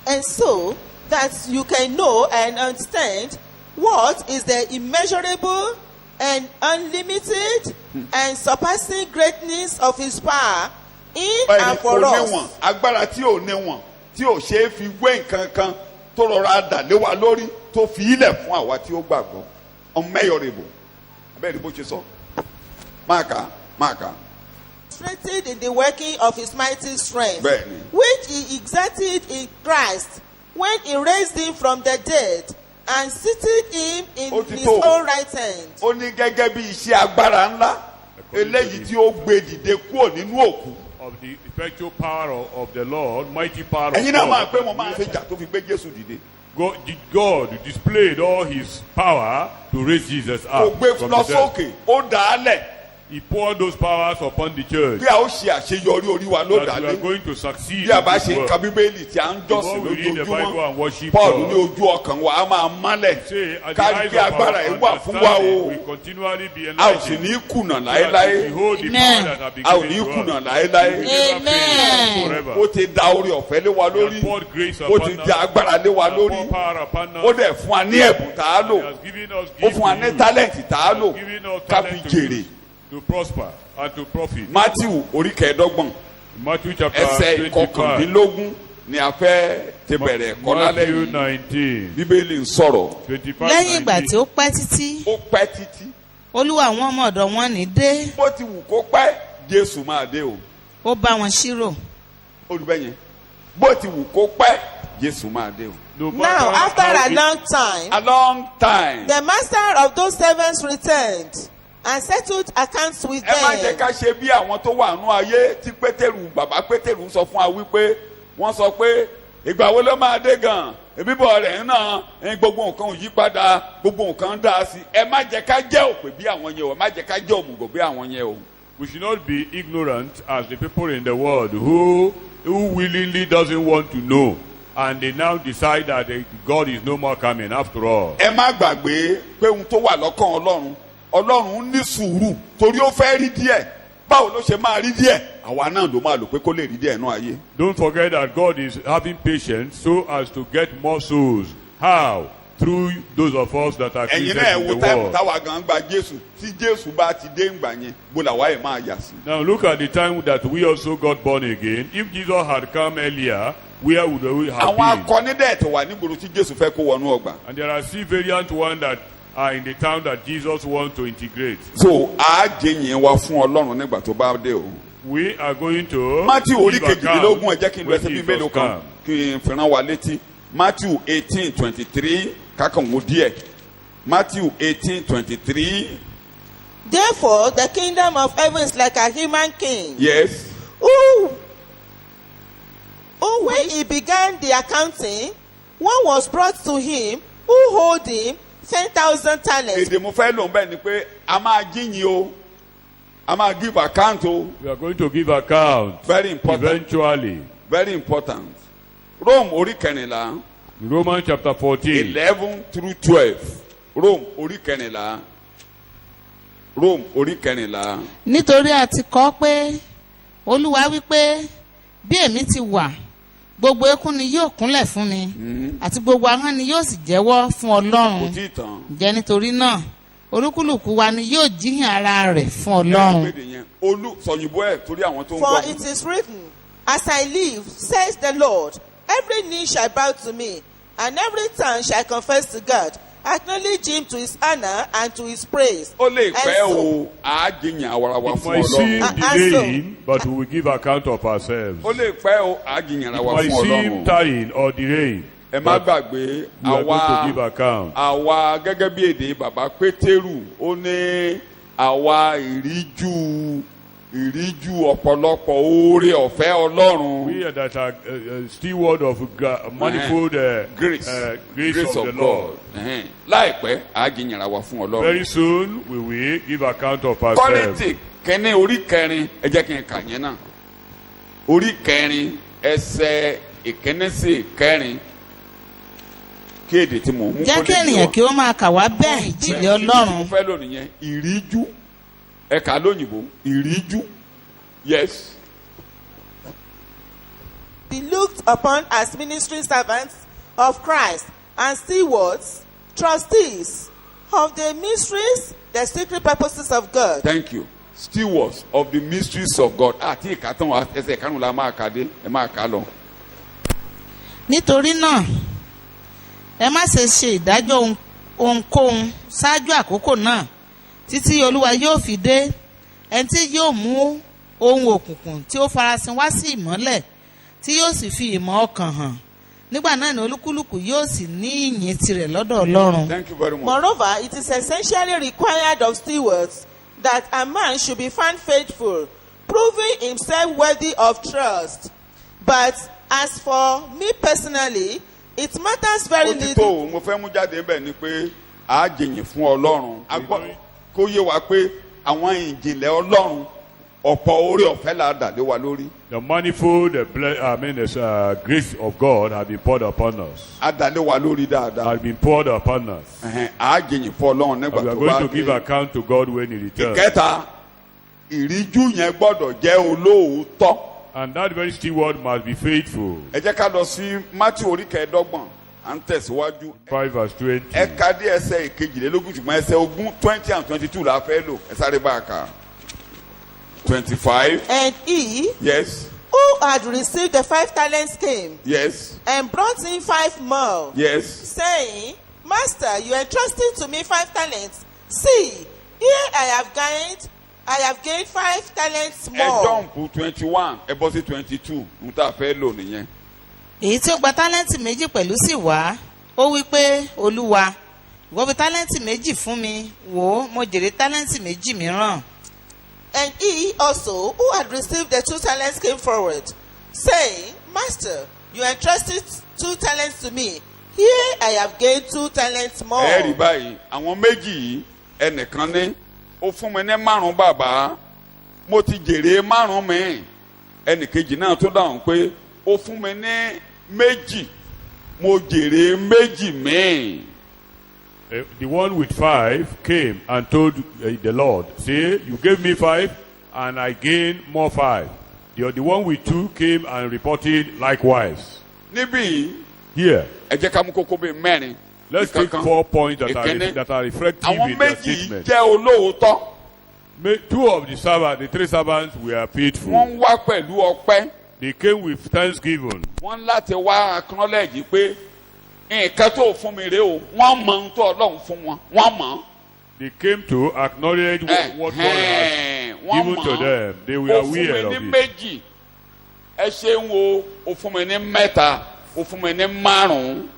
[SPEAKER 2] And so that you can know and understand what is the immeasurable and unlimited and surpassing greatness of his power in
[SPEAKER 3] bẹ́ẹ̀
[SPEAKER 2] and
[SPEAKER 3] ni
[SPEAKER 2] for
[SPEAKER 3] kò níwọ̀n
[SPEAKER 2] us.
[SPEAKER 3] agbára tí ò níwọ̀n tí ò ṣe é fi wé nǹkan kan tó rọra dà lé wa lórí tó fi ilẹ̀ fún àwa tí ó gbàgbọ́ unmeasurable abẹ́ẹ̀ ni bó ṣe sọ máàkà.
[SPEAKER 2] Strengthened in the working of his mighty strength,
[SPEAKER 3] Bẹ́ẹ̀ni.
[SPEAKER 2] which he exerted in Christ when he raised him from the dead and seated him in
[SPEAKER 3] Ó ti
[SPEAKER 2] his
[SPEAKER 3] tó.
[SPEAKER 2] own right hand.
[SPEAKER 3] ó ní gẹ́gẹ́ bí iṣẹ́ agbára ńlá eléyìí tí ó gbé dìde kúrò nínú òkú.
[SPEAKER 1] Of the effectual power of the Lord, mighty power of
[SPEAKER 3] ẹ̀yin náà máa pé mo
[SPEAKER 1] God.
[SPEAKER 3] máa fi jà tó fi gbé Jésù dìde.
[SPEAKER 1] God displayed all his power to raise Jesus
[SPEAKER 3] kò
[SPEAKER 1] up
[SPEAKER 3] gbé
[SPEAKER 1] from
[SPEAKER 3] lọ
[SPEAKER 1] the dead.
[SPEAKER 3] sókè ó dà á lẹ̀
[SPEAKER 1] He poured those powers upon the church
[SPEAKER 3] bí a ó ṣe àṣeyọrí orí wa ló dà
[SPEAKER 1] that we are
[SPEAKER 3] lé
[SPEAKER 1] going to succeed
[SPEAKER 3] bí a
[SPEAKER 1] in
[SPEAKER 3] bá
[SPEAKER 1] this
[SPEAKER 3] ṣe
[SPEAKER 1] world.
[SPEAKER 3] ka bíbélì tí a ń
[SPEAKER 1] The more
[SPEAKER 3] jọ́sìn
[SPEAKER 1] we read the Bible
[SPEAKER 3] lójoojúmọ́
[SPEAKER 1] and worship
[SPEAKER 3] Paul ní
[SPEAKER 1] God,
[SPEAKER 3] ojú ọkàn wa a máa mọ́lẹ̀
[SPEAKER 1] say, at the
[SPEAKER 3] kárí
[SPEAKER 1] eyes
[SPEAKER 3] kí
[SPEAKER 1] of
[SPEAKER 3] agbára
[SPEAKER 1] our
[SPEAKER 3] yìí wà fún wa o
[SPEAKER 1] understanding, we continually be
[SPEAKER 3] a ò sì
[SPEAKER 1] enlightened.
[SPEAKER 3] ní kùnà
[SPEAKER 1] So that
[SPEAKER 3] láéláé
[SPEAKER 1] we behold the
[SPEAKER 4] Amen.
[SPEAKER 1] power that have been
[SPEAKER 3] a ò ní
[SPEAKER 1] given to
[SPEAKER 3] kùnà
[SPEAKER 1] us.
[SPEAKER 3] láéláé
[SPEAKER 1] We never fail
[SPEAKER 4] Amen.
[SPEAKER 1] forever.
[SPEAKER 3] ó ti da orí ọ̀fẹ́ lé wa
[SPEAKER 1] He has
[SPEAKER 3] lórí
[SPEAKER 1] poured grace
[SPEAKER 3] ó ti
[SPEAKER 1] upon
[SPEAKER 3] da
[SPEAKER 1] us.
[SPEAKER 3] agbára lé wa
[SPEAKER 1] He has
[SPEAKER 3] lórí
[SPEAKER 1] poured power upon us.
[SPEAKER 3] ó dẹ̀ fún wa ní ẹ̀bùn tá a lò
[SPEAKER 1] He has given us
[SPEAKER 3] ó
[SPEAKER 1] gifts
[SPEAKER 3] fún wa
[SPEAKER 1] to
[SPEAKER 3] ní
[SPEAKER 1] use.
[SPEAKER 3] tálẹ̀ǹtì tá a lò
[SPEAKER 1] He has given us
[SPEAKER 3] ká fi
[SPEAKER 1] talent to
[SPEAKER 3] jèrè.
[SPEAKER 1] use, to prosper and to profit.
[SPEAKER 3] Matthew orí kẹẹ̀ẹ́dọ́gbọ̀n
[SPEAKER 1] Matthew chapter
[SPEAKER 3] ẹsẹ̀
[SPEAKER 1] 25.
[SPEAKER 3] ìkọkàndínlógún ni a fẹ́ ti bẹ̀rẹ̀ ẹ̀kọ́ lálẹ́
[SPEAKER 1] Matthew
[SPEAKER 3] yìí
[SPEAKER 1] 19.
[SPEAKER 3] bíbélì ń sọ̀rọ̀
[SPEAKER 1] 25.
[SPEAKER 4] lẹ́yìn ìgbà tí ó pẹ́ títí
[SPEAKER 3] ó pẹ́ títí
[SPEAKER 4] olúwa àwọn ọmọ ọ̀dọ̀ wọn ní dé
[SPEAKER 3] bó ti wù kó pẹ́ Jésù máa dé o
[SPEAKER 4] ó bá wọn ṣírò
[SPEAKER 3] olùbẹ̀yẹn bó ti wù kó pẹ́ Jésù máa dé o.
[SPEAKER 1] No
[SPEAKER 2] Now,
[SPEAKER 1] matter
[SPEAKER 2] after
[SPEAKER 1] how
[SPEAKER 2] a
[SPEAKER 1] it-
[SPEAKER 2] long time,
[SPEAKER 3] a long time.
[SPEAKER 2] the master of those servants returned and settled accounts with
[SPEAKER 3] ẹ má jẹ́
[SPEAKER 2] them.
[SPEAKER 3] ká ṣe bí àwọn tó wà nú ayé tí Pétérù bàbá Pétérù sọ fún wa wípé wọ́n sọ pé ìgbà wo ló máa dé gan ìbíbọ̀ rẹ̀ náà gbogbo nǹkan ò yí padà gbogbo nǹkan dá sí ẹ má jẹ́ ká jẹ́ òpè bí àwọn yẹn o ẹ má jẹ́ ká jẹ́ òmùgọ̀ bí àwọn yẹn o.
[SPEAKER 1] We should not be ignorant as the people in the world who willingly doesn't want to know, and they now decide that God is no more coming after all.
[SPEAKER 3] ẹ má gbàgbé pé ohun tó wà lọ́kàn Ọlọ́run Ọlọ́run ní sùúrù torí ó fẹ́ rí díẹ̀ báwo ló ṣe máa rí díẹ̀ àwa náà ló máa lò pé kó lè rí díẹ̀ náà ayé.
[SPEAKER 1] Don't forget that God is having patience so as to get more souls. How? Through those of us that are
[SPEAKER 3] ẹ̀yin
[SPEAKER 1] Christians
[SPEAKER 3] náà ẹ
[SPEAKER 1] in
[SPEAKER 3] wo
[SPEAKER 1] the
[SPEAKER 3] táìmù
[SPEAKER 1] world.
[SPEAKER 3] táwa gan gba Jésù tí Jésù bá ti dé ńgbà yẹn bó làwa ẹ̀ máa yà sí.
[SPEAKER 1] Now look at the time that we also got born again. If Jesus had come earlier, where would we have
[SPEAKER 3] àwọn
[SPEAKER 1] been?
[SPEAKER 3] akọni dẹ̀ tó wà nígboro tí Jésù fẹ́ kó wọnú ọgbà.
[SPEAKER 1] And there are still variant ones that are in the town that Jesus wants to integrate.
[SPEAKER 3] so àájẹyìn wa fún Ọlọ́run nígbà tó bá dé o.
[SPEAKER 1] We are going to
[SPEAKER 3] Matthew orí
[SPEAKER 1] give account
[SPEAKER 3] kejìlélógún ẹ jẹ́ kí n lọ
[SPEAKER 1] when
[SPEAKER 3] ẹsẹ̀ bíi
[SPEAKER 1] Jesus
[SPEAKER 3] mélòó kan
[SPEAKER 1] comes.
[SPEAKER 3] kí n fìràn wa létí Matthew 18:23 kákan wo díẹ̀ Matthew 18:23
[SPEAKER 2] Therefore, the kingdom of heaven is like a human king
[SPEAKER 3] yes
[SPEAKER 2] who when he began the accounting, one was brought to him who owed him 10,000 talents.
[SPEAKER 3] èdè mo fẹ́ lòun bẹ́ẹ̀ ni pé a máa jíyìn o a máa give account o
[SPEAKER 1] We are going to give account
[SPEAKER 3] very important
[SPEAKER 1] eventually.
[SPEAKER 3] very important Rome orí kẹrìnlá
[SPEAKER 1] Romans chapter 14.
[SPEAKER 3] 11 through 12 Rome orí kẹrìnlá. Rome orí kẹrìnlá.
[SPEAKER 4] nítorí a ti kọ pé olúwa wípé bí èmi ti wà gbogbo eékún ni yóò kúnlẹ̀ fún mi àti gbogbo ahọ́n ni yóò sì jẹ́wọ́ fún
[SPEAKER 3] Kò
[SPEAKER 4] ọlọ́run
[SPEAKER 3] tí ì tán.
[SPEAKER 4] ǹjẹ́ nítorí náà olúkúlùkù wa ni yóò jíhìn ara rẹ̀ fún ọlọ́run.
[SPEAKER 3] Gbèdè yẹn. Olú sọ̀yìnbó ẹ̀ torí àwọn tó ń
[SPEAKER 2] For
[SPEAKER 3] gbọ́.
[SPEAKER 2] it is written, as I live, says the Lord, every knee shall bow to me, and every tongue shall confess to God. Acknowledge him to his honor and to his praise.
[SPEAKER 3] Ó lè
[SPEAKER 2] And
[SPEAKER 3] pẹ́
[SPEAKER 2] so-
[SPEAKER 3] o, àájìyàn àwarawa
[SPEAKER 1] It
[SPEAKER 3] fún
[SPEAKER 1] might seem
[SPEAKER 3] Ọlọ́run.
[SPEAKER 1] delaying, but we will give account of ourselves.
[SPEAKER 3] Ó lè pẹ́ o, àájìyàn
[SPEAKER 1] It
[SPEAKER 3] àwarawa
[SPEAKER 1] might
[SPEAKER 3] fún
[SPEAKER 1] seem
[SPEAKER 3] Ọlọ́run.
[SPEAKER 1] tiring or delaying,
[SPEAKER 3] Ẹ má
[SPEAKER 1] but
[SPEAKER 3] gbàgbé
[SPEAKER 1] we are going to give account.
[SPEAKER 3] àwa gẹ́gẹ́ bí èdè bàbá Pétérù ó ní àwa ìríjú ọ̀pọ̀lọpọ̀ oore ọ̀fẹ́ Ọlọ́run.
[SPEAKER 1] We are that are steward of manifold
[SPEAKER 3] Grace
[SPEAKER 1] grace of the Lord.
[SPEAKER 3] Láìpẹ́ àájìyàn àwa fún Ọlọ́run.
[SPEAKER 1] Very soon we will give account of ourselves.
[SPEAKER 3] Kọ́ríńtì kẹ́ni orí kẹrin ẹ jẹ́ kí n kà yẹn náà. Orí kẹrin ẹsẹ̀ ìkínísí kẹrin kéde tí mo mú
[SPEAKER 4] jẹ́ kí ènìyàn kí ó máa kà wá bẹ́ẹ̀ ìjìnlẹ̀ ọlọ́run.
[SPEAKER 3] mo fẹ́ lónìí yẹn ìríjú ẹ̀ka lóyìnbó ìríjú yes.
[SPEAKER 2] Be looked upon as ministry servants of Christ and stewards, trustees of the mysteries, the secret purposes of God.
[SPEAKER 3] Thank you. Stewards of the mysteries of God. Àti ìkàtàn wa ẹsẹ̀ ìkànnì la máa kà dé ẹ máa kà lọ.
[SPEAKER 4] nítorí náà ẹ má ṣe ṣe ìdájọ́ ohunkóhun ṣáájú àkókò náà títí olúwa yóò fi dé ẹni tí yóò mú ohun òkùnkùn tí ó farasin wá sí ìmọ́lẹ̀ tí yóò sì fi ìmọ̀ ọkàn hàn nígbà náà ni olúkúlùkù yóò sì ní ìyìn tirẹ̀ lọ́dọ̀ ọlọ́run.
[SPEAKER 3] Thank you very much.
[SPEAKER 2] Moreover, it is essentially required of stewards that a man should be found faithful, proving himself worthy of trust. But as for me personally, it matters very
[SPEAKER 3] Ó ti tó
[SPEAKER 2] little.
[SPEAKER 3] o, mo fẹ́ mú jáde bẹ́ẹ̀ ni pé a jìyìn fún Ọlọ́run. A gbọ́ kó yé wa pé àwọn ìjìnlẹ̀ Ọlọ́run ọ̀pọ̀ oore ọ̀fẹ́ là dà lé wa lórí.
[SPEAKER 1] The manifold grace of God has been poured upon us.
[SPEAKER 3] A dà lé wa lórí dáadáa.
[SPEAKER 1] Has been poured upon us.
[SPEAKER 3] A jìyìn fún Ọlọ́run nígbà
[SPEAKER 1] And we are
[SPEAKER 3] tó
[SPEAKER 1] going
[SPEAKER 3] bá
[SPEAKER 1] to give
[SPEAKER 3] dé.
[SPEAKER 1] account to God when He returns.
[SPEAKER 3] Ìkẹta ìríjú yẹn gbọ́dọ̀ jẹ́ olóòótọ́.
[SPEAKER 1] And that very steward must be faithful.
[SPEAKER 3] Ẹ jẹ́ ká lọ sí Matthew orí kẹẹ̀ẹ́dọ́gbọ̀n à ń tẹ̀síwájú.
[SPEAKER 1] 5 verse 20.
[SPEAKER 3] Ẹ ka dé ẹsẹ̀ ìkejìlélógún ṣùgbọ́n ẹsẹ̀ ogún 20 and 22 la fẹ́ lò ẹ sáré bá a kà. 25
[SPEAKER 2] And he
[SPEAKER 3] yes
[SPEAKER 2] who had received the 5 talents came
[SPEAKER 3] yes
[SPEAKER 2] and brought in 5 more,
[SPEAKER 3] yes.
[SPEAKER 2] saying, Master, you entrusted to me 5 talents. See, here I have gained 5 talents
[SPEAKER 3] Ẹ
[SPEAKER 2] more.
[SPEAKER 3] jọ́ǹpù 21 ẹ bọ́ sí 22 n ta fẹ́ lò nìyẹn.
[SPEAKER 4] èyí tí ó gba tálẹ́ǹtì méjì pẹ̀lú sì wá ó wí pé olúwa ìwọ fi tálẹ́ǹtì méjì fún mi wò ó mo jèrè tálẹ́ǹtì méjì mìíràn.
[SPEAKER 2] And he also, who had received the 2 talents, came forward, saying, Master, you entrusted 2 talents to me. Here I have gained 2 talents more.
[SPEAKER 3] Ẹ rí báyìí àwọn méjì yìí ẹnìkan ní ó fún mi ní 5 bàbá mo ti jèrè 5 mi ẹnìkejì náà tó dáhùn pé ó fún mi ní 2 mo jèrè 2 mi.
[SPEAKER 1] The one with 5 came and told the Lord, say, you gave me 5 and I gained more 5. The one with 2 came and reported likewise.
[SPEAKER 3] Níbí
[SPEAKER 1] Here,
[SPEAKER 3] ẹ jẹ́ ká mú kókó bíi 4.
[SPEAKER 1] let's take 4 points that are reflective
[SPEAKER 3] Àwọn
[SPEAKER 1] in their
[SPEAKER 3] méjì
[SPEAKER 1] statement.
[SPEAKER 3] jẹ́ olóòótọ́.
[SPEAKER 1] 2 of the servants, the 3 servants were faithful.
[SPEAKER 3] Wọ́n wá pẹ̀lú ọpẹ́.
[SPEAKER 1] They came with thanksgiving.
[SPEAKER 3] Wọ́n láti wá acknowledge pé nǹkan tó fún mi rèé o wọ́n mọ ohun tó Ọlọ́run fún wọn wọ́n mọ̀.
[SPEAKER 1] They came to acknowledge what God has given to them. They were
[SPEAKER 3] ó fún
[SPEAKER 1] aware
[SPEAKER 3] mi
[SPEAKER 1] of
[SPEAKER 3] ní
[SPEAKER 1] it.
[SPEAKER 3] 2 ẹ ṣeun o fún mi ní 3 ó fún mi ní 5.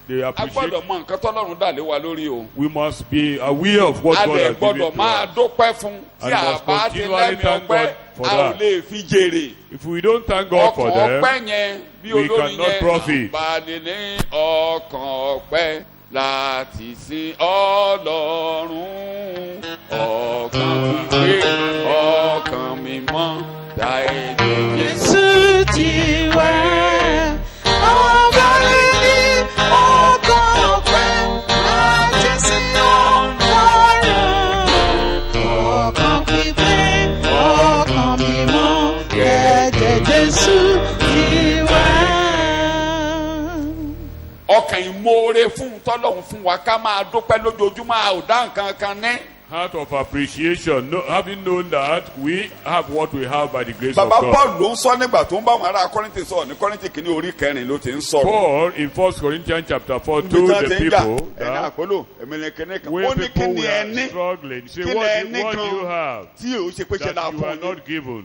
[SPEAKER 1] They
[SPEAKER 3] A
[SPEAKER 1] appreciate.
[SPEAKER 3] gbọ́dọ̀ mọ nǹkan tọ́lọ́run dà lé wa lórí o.
[SPEAKER 1] We must be aware of what
[SPEAKER 3] A
[SPEAKER 1] God
[SPEAKER 3] lè
[SPEAKER 1] has given
[SPEAKER 3] gbọ́dọ̀
[SPEAKER 1] to
[SPEAKER 3] máa
[SPEAKER 1] us.
[SPEAKER 3] dúpẹ́ fún tí
[SPEAKER 1] And
[SPEAKER 3] a
[SPEAKER 1] must
[SPEAKER 3] bá ti
[SPEAKER 1] continually
[SPEAKER 3] lẹ́mìí
[SPEAKER 1] thank
[SPEAKER 3] ọpẹ́
[SPEAKER 1] God for
[SPEAKER 3] a ò
[SPEAKER 1] that.
[SPEAKER 3] lè fi jèrè.
[SPEAKER 1] If we don't thank God for
[SPEAKER 3] Ọkàn
[SPEAKER 1] them,
[SPEAKER 3] ọpẹ́ yẹn bí
[SPEAKER 1] we
[SPEAKER 3] olórin
[SPEAKER 1] cannot
[SPEAKER 3] yẹn
[SPEAKER 1] profit.
[SPEAKER 3] àǹfààní ní ọkàn ọpẹ́ láti sin Ọlọ́run ọkàn pípé ọkàn mímọ́ dá èdè Jésù ti wá.
[SPEAKER 2] Ọba ní ọkàn ọpẹ́ láti
[SPEAKER 6] Jésù ti wá.
[SPEAKER 3] ọkàn ìmoore fún tọ́lọ́run fún wa ká máa dúpẹ́ lójoojúmọ́ a ò dá nǹkan kan ní.
[SPEAKER 1] Heart of appreciation, having known that we have what we have by the grace
[SPEAKER 3] bàbá
[SPEAKER 1] of God.
[SPEAKER 3] Paul ló ń sọ nígbà tó ń bá wọn ará Kọ́ríńtì sọ̀rọ̀ ní Kọ́ríńtì kìíní orí 4 ló ti ń sọ̀rọ̀.
[SPEAKER 1] Paul in 1 Corinthians chapter 4
[SPEAKER 3] Níbi
[SPEAKER 1] told
[SPEAKER 3] tí wọ́n
[SPEAKER 1] the
[SPEAKER 3] ti ń jà
[SPEAKER 1] people
[SPEAKER 3] ẹni
[SPEAKER 1] that
[SPEAKER 3] àpólò èmìlẹ̀ kìíní kan ó
[SPEAKER 1] when
[SPEAKER 3] ní kí
[SPEAKER 1] people
[SPEAKER 3] ni
[SPEAKER 1] were
[SPEAKER 3] ẹni
[SPEAKER 1] struggling, say,
[SPEAKER 3] kí ni
[SPEAKER 1] what
[SPEAKER 3] ẹni
[SPEAKER 1] do you
[SPEAKER 3] kan
[SPEAKER 1] have
[SPEAKER 3] tí ò ṣe pé ṣe là
[SPEAKER 1] that you are
[SPEAKER 3] fún
[SPEAKER 1] not
[SPEAKER 3] yín
[SPEAKER 1] given?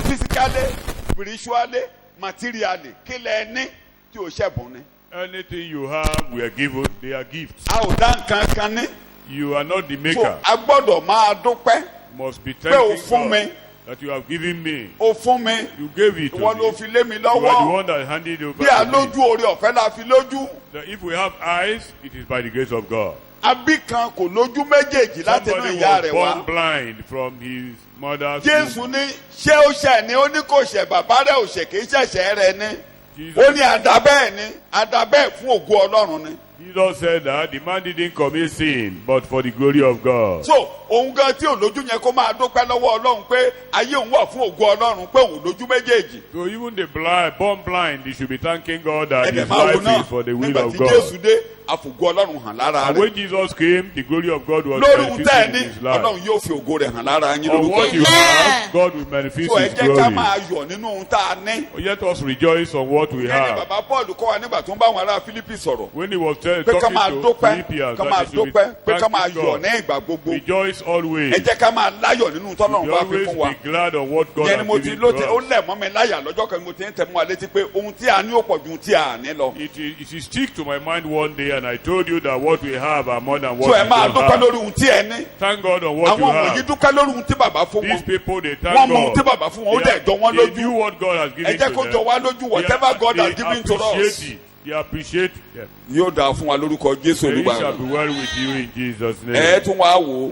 [SPEAKER 3] physically spiritually materially kí lẹ ẹni tí ò ṣẹ̀bùn ni.
[SPEAKER 1] Anything you have, we are given. They are gifts.
[SPEAKER 3] a ò dá nǹkan kan ní.
[SPEAKER 1] You are not the
[SPEAKER 3] so
[SPEAKER 1] maker.
[SPEAKER 3] a gbọ́dọ̀ máa dúpẹ́
[SPEAKER 1] Must be
[SPEAKER 3] pé o
[SPEAKER 1] thanking
[SPEAKER 3] fún mi
[SPEAKER 1] God that you have given me.
[SPEAKER 3] o fún mi
[SPEAKER 1] You gave it to
[SPEAKER 3] ìwọ ló
[SPEAKER 1] me.
[SPEAKER 3] fi lé mi
[SPEAKER 1] You are the
[SPEAKER 3] lọ́wọ́
[SPEAKER 1] one that handed it over
[SPEAKER 3] bí a
[SPEAKER 1] to me.
[SPEAKER 3] lójú oore ọ̀fẹ́ la fi lójú.
[SPEAKER 1] That if we have eyes, it is by the grace of God.
[SPEAKER 3] abí kan kò lójú méjèèjì láti inú
[SPEAKER 1] Somebody
[SPEAKER 3] ìyá
[SPEAKER 1] was
[SPEAKER 3] rẹ̀
[SPEAKER 1] born
[SPEAKER 3] wá.
[SPEAKER 1] blind from his mother's
[SPEAKER 3] Jésù
[SPEAKER 1] womb.
[SPEAKER 3] ní ṣé ó ṣẹ̀ ni ó ní kò ṣẹ̀ bàbá rẹ̀ ò ṣẹ̀ kì í ṣẹ̀ṣẹ̀ rẹ̀ ni.
[SPEAKER 1] Jesus,
[SPEAKER 3] ó ní àdàbẹ́ẹ̀ ni àdàbẹ́ẹ̀ fún ògo Ọlọ́run ni.
[SPEAKER 1] Jesus said that the man didn't commit sin, but for the glory of God.
[SPEAKER 3] so òun gan tí ò lójú yẹn kó máa dúpẹ́ lọ́wọ́ Ọlọ́run pé ayé òun wà fún ògo Ọlọ́run pé òun lójú méjèèjì.
[SPEAKER 1] So even the blind, born blind, they should be thanking God that
[SPEAKER 3] ẹ̀dẹ̀
[SPEAKER 1] his
[SPEAKER 3] máa wo
[SPEAKER 1] life
[SPEAKER 3] náà
[SPEAKER 1] is for the will
[SPEAKER 3] nígbà
[SPEAKER 1] of
[SPEAKER 3] tí
[SPEAKER 1] God.
[SPEAKER 3] Jésù dé àfògo Ọlọ́run hàn lára
[SPEAKER 1] And
[SPEAKER 3] rẹ̀.
[SPEAKER 1] when Jesus came, the glory of God was
[SPEAKER 3] lórí ohun tẹ́ ẹ
[SPEAKER 1] manifested
[SPEAKER 3] ní
[SPEAKER 1] in his life.
[SPEAKER 3] Ọlọ́run yóò fi ògo rẹ̀ hàn lára yín
[SPEAKER 1] On
[SPEAKER 3] lórúkọ
[SPEAKER 1] what you
[SPEAKER 3] Jésù.
[SPEAKER 1] have, God will manifest
[SPEAKER 3] so ẹ
[SPEAKER 1] his
[SPEAKER 3] jẹ́ ká
[SPEAKER 1] glory.
[SPEAKER 3] máa yọ̀ nínú ohun tá a ní.
[SPEAKER 1] Let us rejoice on what we
[SPEAKER 3] kẹ́ni
[SPEAKER 1] have.
[SPEAKER 3] bàbá Paul kọ́ wa nígbà tó ń bá àwọn ará Fílípì sọ̀rọ̀
[SPEAKER 1] When he was talking
[SPEAKER 3] pé ká máa
[SPEAKER 1] to
[SPEAKER 3] dúpẹ́
[SPEAKER 1] Philippians,
[SPEAKER 3] ká
[SPEAKER 1] that
[SPEAKER 3] máa
[SPEAKER 1] they should be
[SPEAKER 3] dúpẹ́ pé ká máa
[SPEAKER 1] thanking
[SPEAKER 3] yọ̀
[SPEAKER 1] God.
[SPEAKER 3] ní ìgbà gbogbo.
[SPEAKER 1] Rejoice always.
[SPEAKER 3] ẹ jẹ́ ká máa láyọ̀ nínú tọ́lọ́run
[SPEAKER 1] You
[SPEAKER 3] bá fi
[SPEAKER 1] always
[SPEAKER 3] fún wa.
[SPEAKER 1] be glad on what God
[SPEAKER 3] yẹn ni
[SPEAKER 1] has
[SPEAKER 3] mo ti
[SPEAKER 1] given
[SPEAKER 3] ló
[SPEAKER 1] to
[SPEAKER 3] ti ó
[SPEAKER 1] us.
[SPEAKER 3] lẹ̀ mọ́ mi láyà lọ́jọ́ kan mo ti ń tẹ̀ mọ́ wa létí pé ohun tí a ní ó pọ̀ ju ohun tí a ní lọ.
[SPEAKER 1] It stick to my mind one day, and I told you that what we have are more than
[SPEAKER 3] so
[SPEAKER 1] what
[SPEAKER 3] ẹ
[SPEAKER 1] we
[SPEAKER 3] máa
[SPEAKER 1] don't
[SPEAKER 3] dúpẹ́
[SPEAKER 1] have.
[SPEAKER 3] lórí ohun tí ẹ ní.
[SPEAKER 1] Thank God on what you
[SPEAKER 3] àwọn wọ̀nyí
[SPEAKER 1] have.
[SPEAKER 3] dúpẹ́ lórí ohun tí bàbá fún
[SPEAKER 1] These
[SPEAKER 3] wọn.
[SPEAKER 1] people, they thank
[SPEAKER 3] wọ́n mọ ohun tí
[SPEAKER 1] God.
[SPEAKER 3] bàbá fún wọn ó dẹ̀ jọ wọ́n
[SPEAKER 1] They
[SPEAKER 3] lójú.
[SPEAKER 1] knew what God has
[SPEAKER 3] ẹ
[SPEAKER 1] given
[SPEAKER 3] jẹ́
[SPEAKER 1] to
[SPEAKER 3] kó
[SPEAKER 1] them.
[SPEAKER 3] jọ wá lójú whatever God has given to us.
[SPEAKER 1] appreciate it. They appreciate it.
[SPEAKER 3] yóò dáa fún wa lórúkọ Jésù
[SPEAKER 1] And it
[SPEAKER 3] Olúwa.
[SPEAKER 1] shall be well with you in Jesus'
[SPEAKER 3] ẹ
[SPEAKER 1] name.
[SPEAKER 3] tún wá wò ó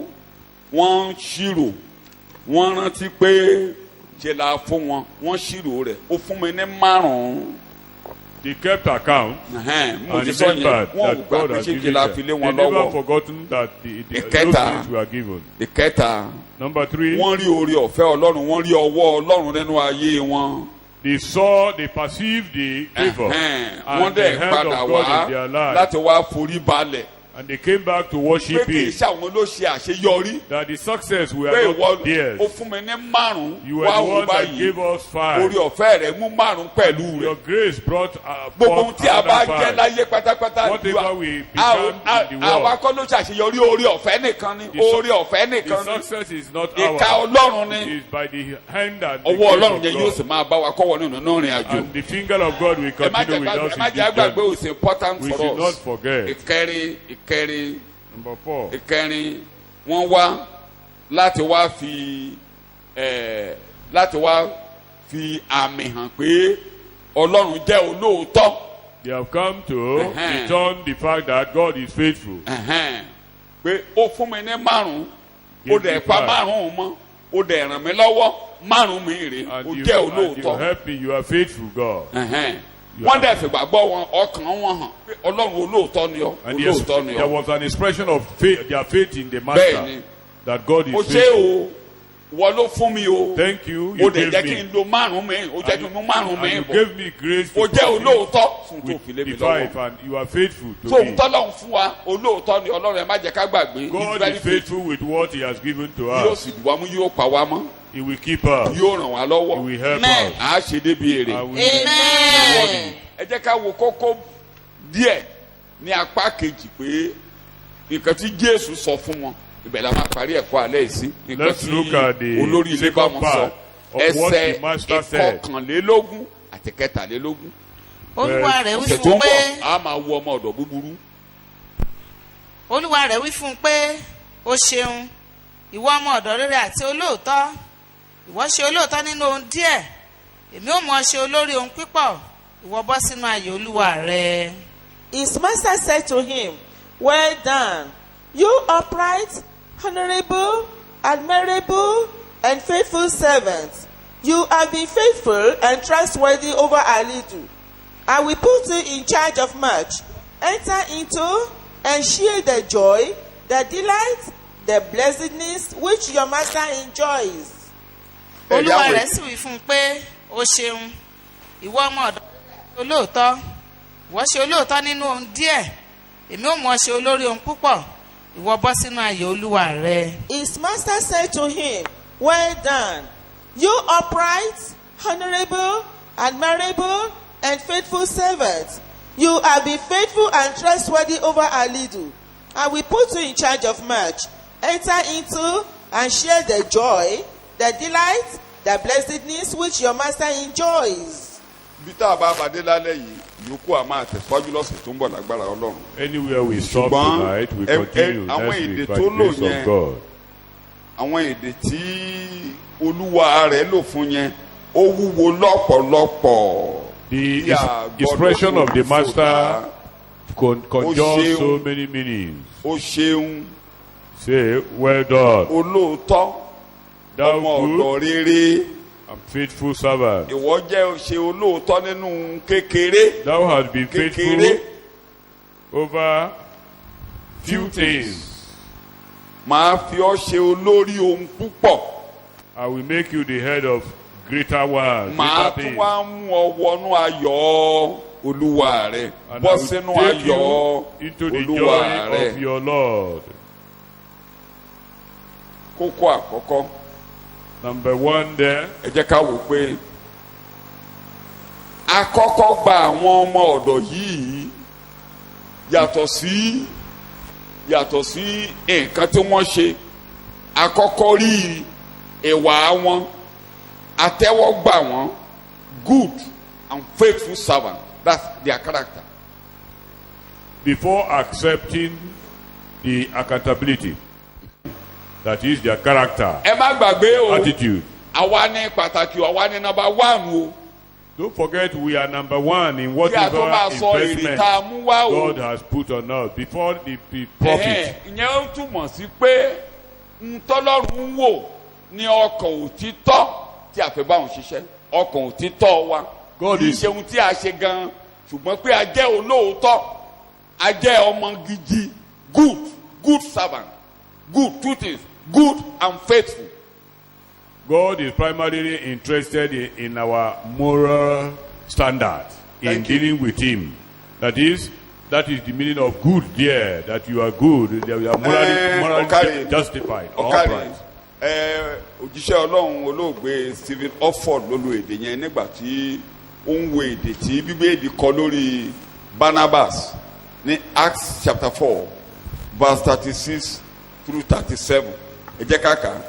[SPEAKER 3] wọ́n ń ṣírò wọ́n rántí pé ṣe la fún wọn wọ́n ṣírò rẹ̀ ó fún mi ní 5.
[SPEAKER 1] They kept account
[SPEAKER 3] mo
[SPEAKER 1] and
[SPEAKER 3] ti sọ yẹn
[SPEAKER 1] remembered
[SPEAKER 3] wọn ò
[SPEAKER 1] that
[SPEAKER 3] gbà
[SPEAKER 1] God
[SPEAKER 3] pé
[SPEAKER 1] has
[SPEAKER 3] ṣé
[SPEAKER 1] given
[SPEAKER 3] kí la
[SPEAKER 1] them.
[SPEAKER 3] fi lé
[SPEAKER 1] They
[SPEAKER 3] wọn
[SPEAKER 1] never
[SPEAKER 3] lọ́wọ́.
[SPEAKER 1] forgotten that those
[SPEAKER 3] Ìkẹta.
[SPEAKER 1] things were given.
[SPEAKER 3] ìkẹta
[SPEAKER 1] Number 3,
[SPEAKER 3] wọ́n rí oore ọ̀fẹ́ Ọlọ́run wọ́n rí ọwọ́ Ọlọ́run nínú ayé wọn.
[SPEAKER 1] they perceived the favor
[SPEAKER 3] wọ́n
[SPEAKER 1] and the
[SPEAKER 3] dẹ̀
[SPEAKER 1] hand
[SPEAKER 3] padà
[SPEAKER 1] of
[SPEAKER 3] wá
[SPEAKER 1] God in their lives.
[SPEAKER 3] láti wá forí balẹ̀
[SPEAKER 1] And they came back to
[SPEAKER 3] pé
[SPEAKER 1] worship
[SPEAKER 3] kì í
[SPEAKER 1] Him.
[SPEAKER 3] ṣe àwọn ló ṣe àṣeyọrí
[SPEAKER 1] That the success we
[SPEAKER 3] pé
[SPEAKER 1] are
[SPEAKER 3] ìwọ
[SPEAKER 1] not theirs.
[SPEAKER 3] ó fún mi ní 5
[SPEAKER 1] You were
[SPEAKER 3] wá
[SPEAKER 1] the
[SPEAKER 3] wò
[SPEAKER 1] one that
[SPEAKER 3] báyìí
[SPEAKER 1] gave us 5.
[SPEAKER 3] oore ọ̀fẹ́ rẹ̀ mú 5 pẹ̀lú
[SPEAKER 1] Your
[SPEAKER 3] rẹ̀.
[SPEAKER 1] grace brought
[SPEAKER 3] gbogbo ohun
[SPEAKER 1] forth
[SPEAKER 3] tí a bá
[SPEAKER 1] another
[SPEAKER 3] jẹ́
[SPEAKER 1] 5.
[SPEAKER 3] láyé pátápátá
[SPEAKER 1] Whatever we become in the
[SPEAKER 3] àwa
[SPEAKER 1] world,
[SPEAKER 3] kọ́ ló ṣàṣeyọrí oore ọ̀fẹ́ nìkan ni
[SPEAKER 1] The
[SPEAKER 3] oore ọ̀fẹ́
[SPEAKER 1] the
[SPEAKER 3] nìkan ni
[SPEAKER 1] success is not
[SPEAKER 3] ìka
[SPEAKER 1] ours.
[SPEAKER 3] Ọlọ́run
[SPEAKER 1] It
[SPEAKER 3] ni
[SPEAKER 1] is by the hand and the
[SPEAKER 3] ọwọ́
[SPEAKER 1] grace
[SPEAKER 3] Ọlọ́run
[SPEAKER 1] of
[SPEAKER 3] yẹn yóò
[SPEAKER 1] God.
[SPEAKER 3] sì máa bá wa kọ́wọ́ nínú ìrìn àjò.
[SPEAKER 1] And the finger of God will
[SPEAKER 3] ẹ má
[SPEAKER 1] continue with us
[SPEAKER 3] jẹ́
[SPEAKER 1] in this
[SPEAKER 3] àgbàgbé
[SPEAKER 1] journey.
[SPEAKER 3] it's important
[SPEAKER 1] We
[SPEAKER 3] for
[SPEAKER 1] should not
[SPEAKER 3] us.
[SPEAKER 1] forget.
[SPEAKER 3] ìkẹrin
[SPEAKER 1] Number 4.
[SPEAKER 3] wọ́n wá láti wá fi àmì hàn pé Ọlọ́run jẹ́ olóòótọ́.
[SPEAKER 1] They have come to
[SPEAKER 3] Uh-huh.
[SPEAKER 1] return the fact that God is faithful.
[SPEAKER 3] Pé ó fún mi ní 5 ó
[SPEAKER 1] Give
[SPEAKER 3] dẹ̀
[SPEAKER 1] me
[SPEAKER 3] pa
[SPEAKER 1] 5.
[SPEAKER 3] 5 mọ́ ó dẹ̀ ràn mí lọ́wọ́ 5 mi rè ó
[SPEAKER 1] And
[SPEAKER 3] jẹ́
[SPEAKER 1] you
[SPEAKER 3] olóòótọ́.
[SPEAKER 1] help me, you are faithful, God.
[SPEAKER 3] Wọ́n dẹ̀ fìgbàgbọ́ wọn ọkàn wọn hàn pé Ọlọ́run olóòótọ́ ni ọ́
[SPEAKER 1] And
[SPEAKER 3] olóòótọ́ ni
[SPEAKER 1] there
[SPEAKER 3] ọ́.
[SPEAKER 1] was an expression of faith, their faith in the Master,
[SPEAKER 3] Bẹ́ẹ̀ni.
[SPEAKER 1] that God is
[SPEAKER 3] Ó ṣe
[SPEAKER 1] faithful.
[SPEAKER 3] o wọ́n ló fún mi o.
[SPEAKER 1] Thank you,
[SPEAKER 3] ó
[SPEAKER 1] you
[SPEAKER 3] dẹ̀ jẹ́
[SPEAKER 1] gave
[SPEAKER 3] kí
[SPEAKER 1] me.
[SPEAKER 3] n lo 5 mi ó jẹ́ kí n mú 5 mi
[SPEAKER 1] And you
[SPEAKER 3] bọ̀
[SPEAKER 1] gave me grace
[SPEAKER 3] ó
[SPEAKER 1] to
[SPEAKER 3] jẹ́
[SPEAKER 1] complete
[SPEAKER 3] olóòótọ́ fún tó
[SPEAKER 1] with
[SPEAKER 3] fi lé mi
[SPEAKER 1] the
[SPEAKER 3] lọ́wọ́.
[SPEAKER 1] 5, and you are faithful to
[SPEAKER 3] so
[SPEAKER 1] me.
[SPEAKER 3] tọ́lọ́run fún wa olóòótọ́ ni Ọlọ́run ẹ má jẹ́ ká gbàgbé.
[SPEAKER 1] God
[SPEAKER 3] very
[SPEAKER 1] is faithful with what He has given to
[SPEAKER 3] yóò
[SPEAKER 1] us.
[SPEAKER 3] sì dùn wá mú yóò pa wá mọ́
[SPEAKER 1] He will keep us.
[SPEAKER 3] yóò ràn wá
[SPEAKER 1] He
[SPEAKER 3] lọ́wọ́
[SPEAKER 1] will help
[SPEAKER 4] Amen.
[SPEAKER 1] us.
[SPEAKER 3] à á ṣe débi èrè.
[SPEAKER 1] And we
[SPEAKER 4] Amen.
[SPEAKER 3] ẹ jẹ́ ká wo kókó díẹ̀ ní apá kejì pé nǹkan tí Jésù sọ fún wọn ibẹ̀ la máa parí ẹ̀kọ́ alẹ́ sí nǹkan
[SPEAKER 1] Let's look at the
[SPEAKER 3] olórí ilé bá
[SPEAKER 1] second
[SPEAKER 3] wọn sọ
[SPEAKER 1] part of what
[SPEAKER 3] ẹsẹ̀
[SPEAKER 1] the master said.
[SPEAKER 3] ìkọkànlélógún àti kẹtàlélógún.
[SPEAKER 4] olúwa rẹ̀ wí
[SPEAKER 3] ọ̀sẹ̀
[SPEAKER 4] fún
[SPEAKER 3] tó
[SPEAKER 4] un
[SPEAKER 3] ń
[SPEAKER 4] pé
[SPEAKER 3] bọ̀ a máa wo ọmọ ọ̀dọ̀ búburú.
[SPEAKER 4] olúwa rẹ̀ wí fún un pé o ṣeun ìwọ ọmọ ọ̀dọ̀ rere àti olóòótọ́ ìwọ ṣe olóòótọ́ nínú ohun díẹ̀ èmi ò mọ̀ ọ́ ṣe olórí ohun pípọ̀ ìwọ bọ́ sínú ayọ̀ olúwa rẹ.
[SPEAKER 2] His master said to him, "Well done, you upright, honorable, admirable, and faithful servant. You have been faithful and trustworthy over a little. I will put you in charge of much. Enter into and share the joy, the delight, the blessedness which your master enjoys."
[SPEAKER 4] olúwa rẹ̀ sì wí fún un pé ó ṣeun ìwọ ọmọ ọ̀dọ̀ olóòótọ́ ìwọ ṣe olóòótọ́ nínú ohun díẹ̀ èmi ò mọ̀ ṣe olórí ohun púpọ̀ ìwọ bọ́ sínú ayọ̀ olúwa rẹ.
[SPEAKER 2] His master said to him, well done, you upright, honorable, admirable, and faithful servant. You have been faithful and trustworthy over a little. I will put you in charge of much. Enter into and share the joy, the delight, the blessedness which your master enjoys.
[SPEAKER 3] bí tá a bá bàdé lálẹ́ yìí yòókù a máa tẹ̀síwájú lọ́sẹ̀ tó ń bọ̀ lágbára Ọlọ́run.
[SPEAKER 1] Anywhere we stop tonight, we continue next week by the grace of God.
[SPEAKER 3] àwọn èdè tí olúwa rẹ̀ lò fún yẹn ó wúwo lọ́pọ̀lọpọ̀.
[SPEAKER 1] The expression of the master conjures so many meanings.
[SPEAKER 3] ó ṣeun.
[SPEAKER 1] Say, well done,
[SPEAKER 3] olóòótọ́
[SPEAKER 1] thou
[SPEAKER 3] ọmọ
[SPEAKER 1] good
[SPEAKER 3] ọ̀dọ̀ rere.
[SPEAKER 1] and faithful servant.
[SPEAKER 3] ìwọ jẹ́ ṣe olóòótọ́ nínú kékeré.
[SPEAKER 1] Thou hast been
[SPEAKER 3] kékeré.
[SPEAKER 1] faithful over few things.
[SPEAKER 3] màá fi ọ́ ṣe olórí ohun púpọ̀.
[SPEAKER 1] I will make you the head of greater ones,
[SPEAKER 3] màá
[SPEAKER 1] greater
[SPEAKER 3] tún
[SPEAKER 1] things.
[SPEAKER 3] wá mú ọ wọnú ayọ̀ olúwa rẹ.
[SPEAKER 1] And I
[SPEAKER 3] bọ́
[SPEAKER 1] will
[SPEAKER 3] sínú
[SPEAKER 1] take
[SPEAKER 3] ayọ̀
[SPEAKER 1] you into the
[SPEAKER 3] olúwa
[SPEAKER 1] joy
[SPEAKER 3] rẹ.
[SPEAKER 1] of your Lord.
[SPEAKER 3] kókó àkọ́kọ́
[SPEAKER 1] Number one there,
[SPEAKER 3] ẹ jẹ́ ká wò pé àkọ́kọ́ gba àwọn ọmọ ọ̀dọ̀ yìí yàtọ̀ sí nǹkan tí wọ́n ṣe. àkọ́kọ́ rí ìwà wọn, àtẹ́wọ́gbà wọn, good and faithful servant. That's their character.
[SPEAKER 1] before accepting the accountability, that is their character,
[SPEAKER 3] ẹ má gbàgbé o,
[SPEAKER 1] attitude.
[SPEAKER 3] àwa ní pàtàkì, àwa ní number one o.
[SPEAKER 1] Don't forget we are number one in
[SPEAKER 3] kí a tó
[SPEAKER 1] whatever
[SPEAKER 3] máa sọ èrè
[SPEAKER 1] investment
[SPEAKER 3] tá a mú wá o.
[SPEAKER 1] God has put on us before the profit.
[SPEAKER 3] ìyẹn ó túmọ̀ sí pé ntọ́lọ́run ń wò ní ọkàn òtítọ́ tí a fẹ́ bá wọn ṣiṣẹ́. ọkàn òtítọ́ wa
[SPEAKER 1] God
[SPEAKER 3] kì í
[SPEAKER 1] is-
[SPEAKER 3] ṣe ohun tí a ṣe gan-an ṣùgbọ́n pé a jẹ́ olóòótọ́, a jẹ́ ọmọ gidi, good servant, good two things, good and faithful.
[SPEAKER 1] God is primarily interested in our moral standard in
[SPEAKER 3] Thank you.
[SPEAKER 1] dealing with Him. That is the meaning of good there, that you are good, that you are morally
[SPEAKER 3] Ọ̀kàrẹ̀.
[SPEAKER 1] justified or
[SPEAKER 3] ọ̀kàrẹ̀
[SPEAKER 1] upright.
[SPEAKER 3] òjíṣẹ́ ọlọ́run olóògbé Stephen Offord ló lo èdè yẹn nígbà tí ó ń wo èdè tí bíbélì kọ lórí Barnabas ní Acts chapter 4 verse 36 through 37. ẹ jẹ́ ká kà á.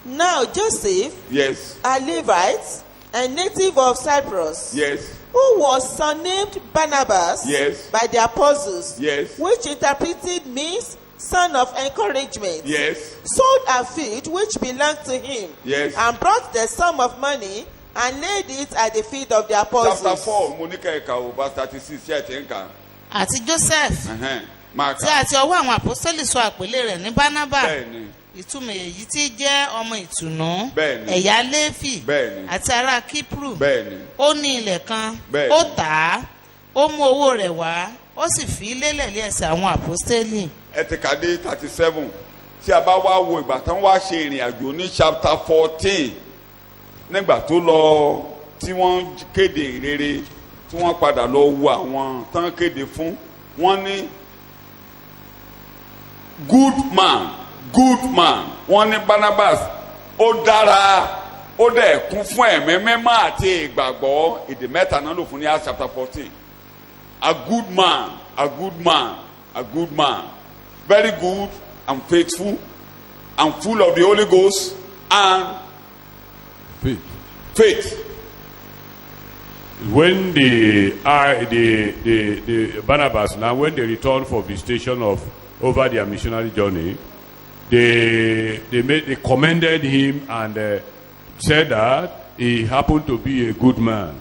[SPEAKER 2] Now Joseph,
[SPEAKER 3] Yes,
[SPEAKER 2] a Levite and native of Cyprus,
[SPEAKER 3] yes,
[SPEAKER 2] who was surnamed Barnabas
[SPEAKER 3] Yes.
[SPEAKER 2] by the apostles,
[SPEAKER 3] Yes.
[SPEAKER 2] which interpreted means son of encouragement,
[SPEAKER 3] yes,
[SPEAKER 2] sold a field which belonged to him,
[SPEAKER 3] Yes.
[SPEAKER 2] and brought the sum of money and laid it at the feet of the
[SPEAKER 3] chapter
[SPEAKER 2] apostles.
[SPEAKER 3] 4 mo ní ká ẹ̀ka o verse 36 ṣe ẹ̀ tí ń kà.
[SPEAKER 4] àti Joseph
[SPEAKER 3] máa
[SPEAKER 4] tí
[SPEAKER 3] kà.
[SPEAKER 4] àti ọwọ́ àwọn àpọ́sítélì sọ àpèlé rẹ̀ ní Bánábà
[SPEAKER 3] bẹ́ẹ̀ni
[SPEAKER 4] ìtumọ̀ èyí tí jẹ́ ọmọ ìtùnú
[SPEAKER 3] Bẹ́ẹ̀ni.
[SPEAKER 4] ẹ̀yà Léfì
[SPEAKER 3] Bẹ́ẹ̀ni.
[SPEAKER 4] àti ará Kíprù
[SPEAKER 3] bẹ́ẹ̀ni
[SPEAKER 4] ó ní ilẹ̀ kan
[SPEAKER 3] Bẹ́ẹ̀ni.
[SPEAKER 4] ó tà á ó mú owó rẹ̀ wá ó sì fi í lélẹ̀ lé ẹsẹ̀ àwọn àpọ́sítélì.
[SPEAKER 3] ẹ ti kà dé 37 tí a bá wá wo ìgbà tán wá ṣe ìrìn àjò ní chapter 14 nígbà tó lọ tí wọ́n kéde ìrere tí wọ́n padà lọ wo àwọn tán kéde fún wọ́n ní good man wọ́n ní Barnabas ó dára ó dẹ̀ kún fún ẹ̀mí mímọ́ àti ìgbàgbọ́. èdè mẹ́ta náà lò fún ní Acts chapter 14. A good man, very good and faithful and full of the Holy Ghost and faith.
[SPEAKER 1] When the Barnabas now, when they returned for visitation over their missionary journey, they commended him and said that he happened to be a good man.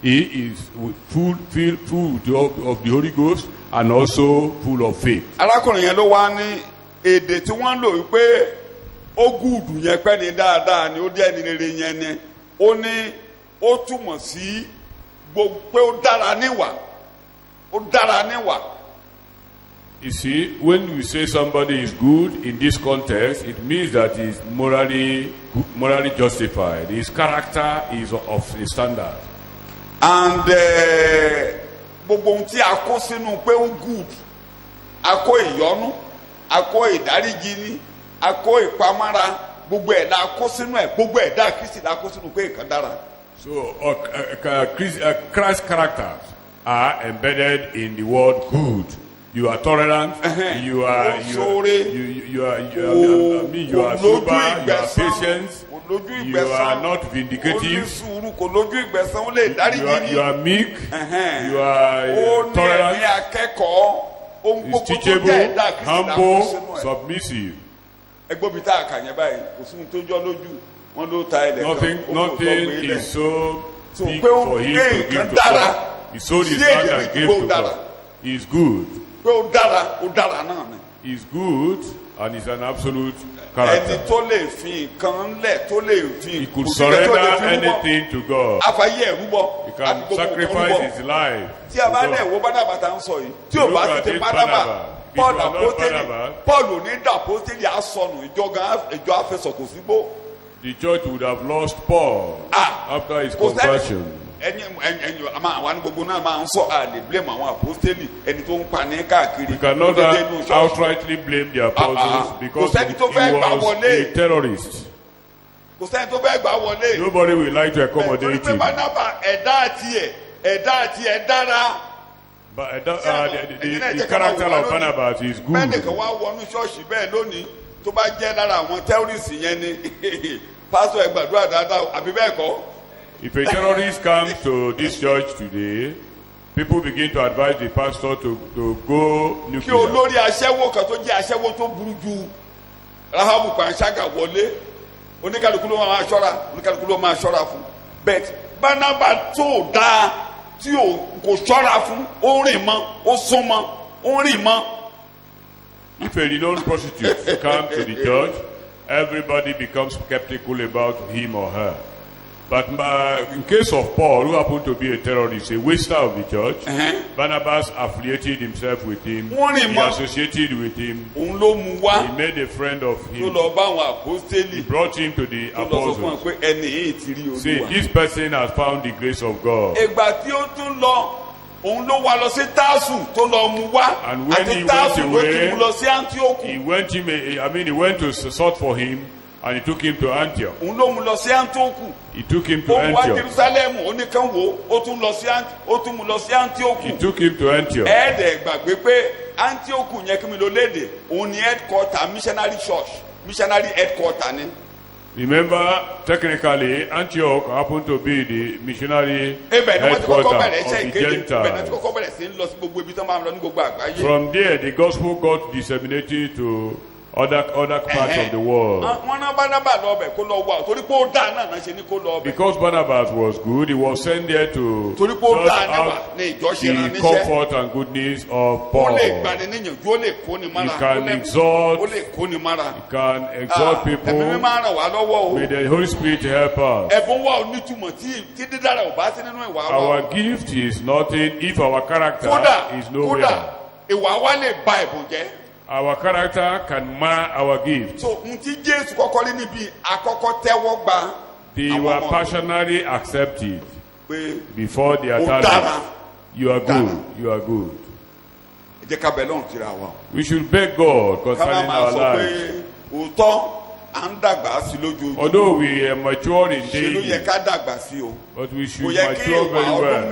[SPEAKER 1] He is full of the Holy Ghost and also full of faith.
[SPEAKER 3] arákùnrin yẹn ló wá ní èdè tí wọ́n lò wípé ó gùdù yẹn pẹ́ ni dáadáa ni ó jẹ́ ẹni rere yẹn ni ó ní ó túmọ̀ sí gbogbo pé ó dára níwà
[SPEAKER 1] You see, when we say somebody is good in this context, it means that he is morally justified. His character is of a standard.
[SPEAKER 3] And gbogbo ohun tí a kó sínú pé ó good, a kó ìyọ́nú, a kó ìdáríjì ní, a kó ìpamọ́ra, gbogbo ẹ̀dá a kó sínú ẹ̀, gbogbo ẹ̀dá Kristi la kó sínú pé ìkan dára.
[SPEAKER 1] So Christ's characters are embedded in the word good. You are tolerant. You are sober. You are patient. You are not vindicative. You are meek. You are tolerant. Is teachable, humble, submissive. Nothing is so big for him to give to God. He sold his land and gave to God. He is good. He is good and is an absolute character. He could surrender anything to God. He can sacrifice his life. Look at this Barnabas. The church would have lost Paul after his conversion. We cannot outrightly blame the apostles because he was a terrorist. Nobody will like to accommodate him. But the character of Barnabas is good. If a terrorist comes to this church today, people begin to advise the pastor to go nuclear.
[SPEAKER 3] But Barnabas tó dáa tí kò ṣọ́ra fún ó rìn mọ́ ó sún mọ́ ó rìn mọ́.
[SPEAKER 1] If a renowned prostitute comes to the church, everybody becomes skeptical about him or her. But in case of Paul, who happened to be a terrorist, a waster of the church, Barnabas affiliated himself with him. He associated with him. He made a friend of him. He brought him to the apostles. See, this person has found the grace of God. And when he went away, he went to sought for him. And he took him to Antioch. He took him to Antioch. He took him to Antioch. Remember, technically, Antioch happened to be the missionary headquarters of the Gentiles. From there, the gospel got disseminated to other parts of the world. Because Barnabas was good, he was sent there to just have the comfort and goodness of Paul. He can exhort people. May the Holy Spirit help us. Our gift is nothing if our character is nowhere. Our character can mar our gift.
[SPEAKER 3] So,
[SPEAKER 1] they were passionately accepted before the authorities. You are good. You are good. We should beg God concerning our lives. Although we are mature in days, but we should mature very well.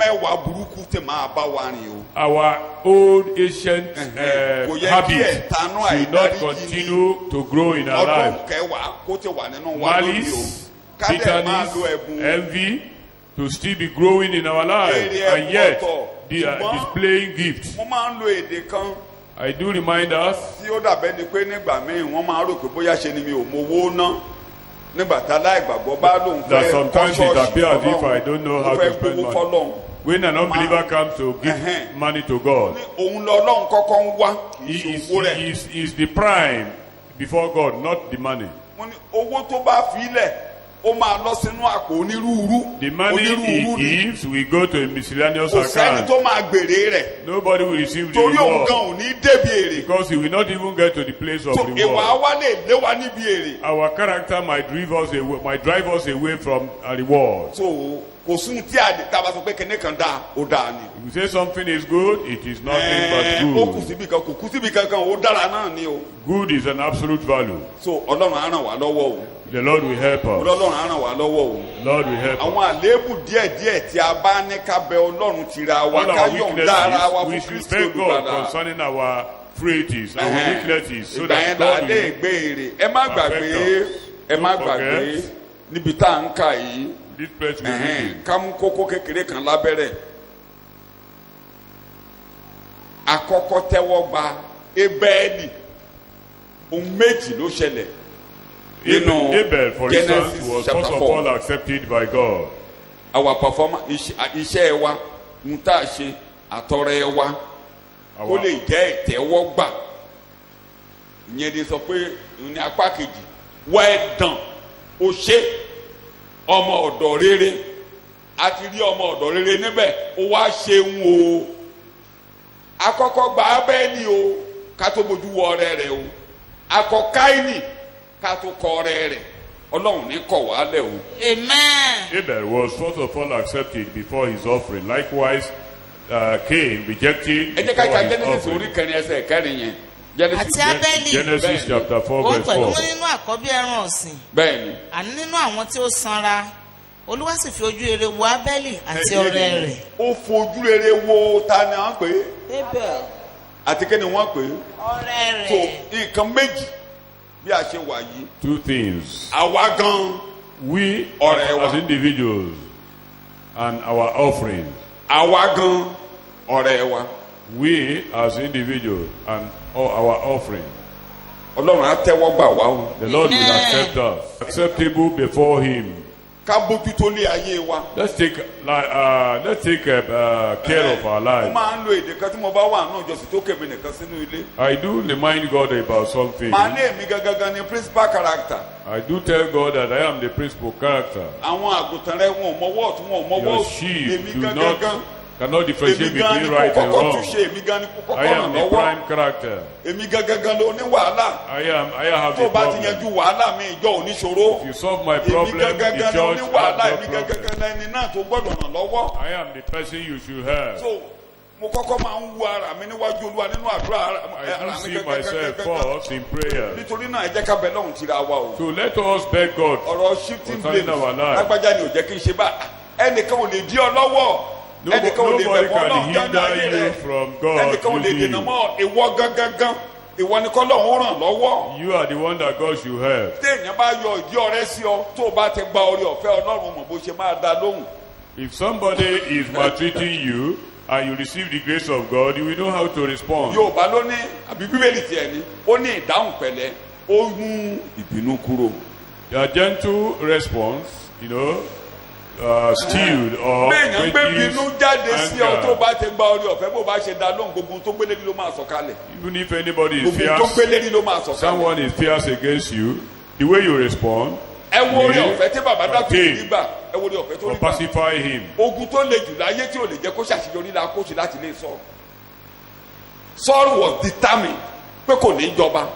[SPEAKER 1] Our old ancient habits should not continue to grow in our lives. Malice, bitterness, envy to still be growing in our lives, and yet they are displaying gifts. I do remind us
[SPEAKER 3] that
[SPEAKER 1] sometimes it appears as if I don't know how to spend money. When an unbeliever comes to give money to God, he is the prime before God, not the money.
[SPEAKER 3] ó máa lọ sínú àpò onírúurú.
[SPEAKER 1] The money he gives will go to a miscellaneous
[SPEAKER 3] kò sẹ́ni
[SPEAKER 1] account.
[SPEAKER 3] tó máa gbèrè rẹ̀.
[SPEAKER 1] Nobody will receive the
[SPEAKER 3] torí òun
[SPEAKER 1] reward
[SPEAKER 3] gan ò ní débi èrè.
[SPEAKER 1] because he will not even get to the place of
[SPEAKER 3] so ìwà
[SPEAKER 1] reward.
[SPEAKER 3] wa lè lé wa níbi èrè.
[SPEAKER 1] Our character might drive us away from a reward.
[SPEAKER 3] so kò sún tí a bá sọ pé kíní kan dáa ó dáa ni.
[SPEAKER 1] If you say something is good, it is nothing
[SPEAKER 3] ó
[SPEAKER 1] but
[SPEAKER 3] kù
[SPEAKER 1] good.
[SPEAKER 3] síbi kan kò kù síbi kankan ó dára náà ni o.
[SPEAKER 1] Good is an absolute value.
[SPEAKER 3] so ọlọ́run á ràn wá lọ́wọ́ o.
[SPEAKER 1] The Lord will help us.
[SPEAKER 3] ọlọ́run á ràn wá lọ́wọ́ o.
[SPEAKER 1] Lord will help us.
[SPEAKER 3] àwọn àléébù díẹ̀díẹ̀ tí a bá ní ká bẹ ọlọ́run tira wa
[SPEAKER 1] All
[SPEAKER 3] ká
[SPEAKER 1] our
[SPEAKER 3] yọ̀ǹda ara wa
[SPEAKER 1] weaknesses, we
[SPEAKER 3] fún
[SPEAKER 1] should
[SPEAKER 3] kristi
[SPEAKER 1] beg God
[SPEAKER 3] olùgbàlà.
[SPEAKER 1] concerning our frailties, our weaknesses, so
[SPEAKER 3] ìgbà
[SPEAKER 1] that
[SPEAKER 3] yẹn là
[SPEAKER 1] God
[SPEAKER 3] á lè
[SPEAKER 1] will
[SPEAKER 3] gbé èrè. ẹ má gbàgbé ẹ má
[SPEAKER 1] Don't
[SPEAKER 3] gbàgbé
[SPEAKER 1] forget.
[SPEAKER 3] níbi tá à ń kà yìí.
[SPEAKER 1] this place will be.
[SPEAKER 3] ká mú kókó kékeré kan lábẹ́rẹ̀. àkọ́kọ́ tẹ́wọ́ gba Ébẹ́lì ohun méjì ló ṣẹlẹ̀ nínú
[SPEAKER 1] Abel, for instance,
[SPEAKER 3] Genesis
[SPEAKER 1] was
[SPEAKER 3] chapter
[SPEAKER 1] first of
[SPEAKER 3] 4.
[SPEAKER 1] all accepted by God.
[SPEAKER 3] Our performance iṣẹ́ wa ń tà ṣe àtọrẹ wa kó
[SPEAKER 1] Our,
[SPEAKER 3] lè jẹ́ ìtẹ́wọ́gbà ìyẹn ni sọ pé ní apá kejì well done o ṣe ọmọ ọ̀dọ̀ rere a ti rí ọmọ ọ̀dọ̀ rere níbẹ̀ ó wá ṣeun o akọ́kọ́ gba Ábẹ́lì o ká tó bójú wọ ọrẹ rẹ̀ o akọ Káínì ká tó kọ ọrẹ rẹ̀ Ọlọ́run ní kọ̀ wálẹ̀ o.
[SPEAKER 4] Amen.
[SPEAKER 1] Abel was first of all accepted before his offering. Likewise, Cain rejected
[SPEAKER 3] ẹ jẹ́ ká ka
[SPEAKER 1] before his
[SPEAKER 3] Genesis orí
[SPEAKER 1] offering.
[SPEAKER 3] kẹrin ẹsẹ̀ kẹrin yẹn Genesis
[SPEAKER 4] Àti Ábẹ́lì
[SPEAKER 1] Genesis chapter 4
[SPEAKER 4] òun
[SPEAKER 1] verse
[SPEAKER 4] pẹ̀lú
[SPEAKER 1] 4.
[SPEAKER 4] nínú àkọ́bí ẹran ọ̀sìn
[SPEAKER 3] bẹ́ẹ̀ ni.
[SPEAKER 4] àní nínú àwọn tí ó sanra Olúwa sì fi ojú rere wo Ábẹ́lì àti ọrẹ rẹ̀.
[SPEAKER 3] ó fojú rere wo ta ni wọ́n pè é
[SPEAKER 2] Abel.
[SPEAKER 3] àti kí ni wọ́n pè é.
[SPEAKER 4] ọrẹ
[SPEAKER 3] so
[SPEAKER 4] rẹ̀.
[SPEAKER 3] nǹkan méjì bí a ṣe wà yìí
[SPEAKER 1] Two things.
[SPEAKER 3] àwa gan
[SPEAKER 1] We
[SPEAKER 3] Ọrẹ wa.
[SPEAKER 1] as individuals and our offerings.
[SPEAKER 3] àwa gan ọ̀rẹ́ wa
[SPEAKER 1] We as individuals and all our offering.
[SPEAKER 3] Ọlọ́run á tẹ́wọ́ gbà wá o.
[SPEAKER 1] The Lord will
[SPEAKER 4] Amen.
[SPEAKER 1] accept us. Acceptable before Him.
[SPEAKER 3] ká bójú tó lé ayé wa.
[SPEAKER 1] Let's take care of our
[SPEAKER 3] mo
[SPEAKER 1] lives.
[SPEAKER 3] máa ń lo èdè kan tí mo bá wà náà jọ̀sìn tó kèmí nìkan sínú ilé.
[SPEAKER 1] I do remind God about something.
[SPEAKER 3] màá ní èmi gangan ni principal character.
[SPEAKER 1] I do tell God that I am the principal character.
[SPEAKER 3] àwọn àgùntàn rẹ wọn ò mọwọ́ ọ̀tún wọn ò mọwọ́
[SPEAKER 1] Your
[SPEAKER 3] òsì.
[SPEAKER 1] sheep
[SPEAKER 3] èmi
[SPEAKER 1] do
[SPEAKER 3] gangan
[SPEAKER 1] cannot differentiate
[SPEAKER 3] èmi gan ni
[SPEAKER 1] between
[SPEAKER 3] kò
[SPEAKER 1] right and
[SPEAKER 3] kọ́kọ́
[SPEAKER 1] wrong.
[SPEAKER 3] túnṣe èmi gan ni kò
[SPEAKER 1] I
[SPEAKER 3] kọ́kọ́ ràn
[SPEAKER 1] am the
[SPEAKER 3] lọ́wọ́.
[SPEAKER 1] prime character.
[SPEAKER 3] èmi gangan ló ní wàhálà.
[SPEAKER 1] I have
[SPEAKER 3] tó
[SPEAKER 1] the
[SPEAKER 3] o bá ti
[SPEAKER 1] problem.
[SPEAKER 3] yanjú wàhálà mi ìjọ oníṣòro.
[SPEAKER 1] If you solve my
[SPEAKER 3] èmi
[SPEAKER 1] problem, the
[SPEAKER 3] gangan ló
[SPEAKER 1] church
[SPEAKER 3] ní
[SPEAKER 1] has
[SPEAKER 3] wàhálà
[SPEAKER 1] no
[SPEAKER 3] èmi
[SPEAKER 1] problem.
[SPEAKER 3] gangan lẹni náà tó gbọ́dọ̀ ràn lọ́wọ́.
[SPEAKER 1] I am the person you should help.
[SPEAKER 3] so mo kọ́kọ́ máa ń wu ara mi níwájú Olúwa nínú àdúrà
[SPEAKER 1] I
[SPEAKER 3] ara
[SPEAKER 1] do
[SPEAKER 3] mi
[SPEAKER 1] see myself first in prayer.
[SPEAKER 3] nítorí náà ẹ jẹ́ ká bẹ lọ́hùn tira wa o.
[SPEAKER 1] So let us beg God.
[SPEAKER 3] ọ̀rọ̀ shifting blame
[SPEAKER 1] Concerning our life.
[SPEAKER 3] lágbájá ni ò jẹ́ kí n ṣe bá ẹnìkan ò lè dí ọ lọ́wọ́ ẹnìkan ò lè
[SPEAKER 1] Nobody
[SPEAKER 3] bẹ̀bọ̀
[SPEAKER 1] can
[SPEAKER 3] náà gánà ayé
[SPEAKER 1] hinder
[SPEAKER 3] rẹ
[SPEAKER 1] you from God
[SPEAKER 3] ẹnìkan ò lè
[SPEAKER 1] using
[SPEAKER 3] dènà
[SPEAKER 1] you.
[SPEAKER 3] mọ́ ìwọ gangan ìwọ ni kọ́lọ́hún ràn lọ́wọ́.
[SPEAKER 1] You are the one that God should help.
[SPEAKER 3] téèyàn bá yọ ìdí ọ̀rẹ́ sí ọ tó o bá ti gba orí ọ̀fẹ́ Ọlọ́run mọ̀ bó ṣe máa dá lóhùn.
[SPEAKER 1] If somebody is maltreating you and you receive the grace of God, you will know how to respond.
[SPEAKER 3] Yorùbá ló ní àbí Bíbélì tiẹ̀ ní ó ní ìdáhùn pẹ̀lẹ́ ó mú ìbínú kúrò.
[SPEAKER 1] A gentle response, stilled or
[SPEAKER 3] béèyàn gbé
[SPEAKER 1] reduced
[SPEAKER 3] bínú jáde sí ọ tó
[SPEAKER 1] anger.
[SPEAKER 3] bá ti gba orí ọ̀fẹ́ bó bá ṣe dá lóhùn gbogbo tó gbélé ní ló máa sọ̀kalẹ̀.
[SPEAKER 1] Even if anybody is
[SPEAKER 3] gbogbo tó
[SPEAKER 1] fierce,
[SPEAKER 3] gbélé ní ló máa sọ̀kalẹ̀.
[SPEAKER 1] someone is fierce against you, the way you respond
[SPEAKER 3] ẹ wo orí
[SPEAKER 1] will
[SPEAKER 3] ọ̀fẹ́ tí bàbá dá tó
[SPEAKER 1] contain
[SPEAKER 3] rí gbà ẹ wo orí ọ̀fẹ́ tó
[SPEAKER 1] or
[SPEAKER 3] rí gbà.
[SPEAKER 1] pacify him.
[SPEAKER 3] ogun tó le jù láyé tí ò lè jẹ́ kó ṣàṣeyọrí la kó sí láti lè sọ. Saul was determined pé kò ní jọba.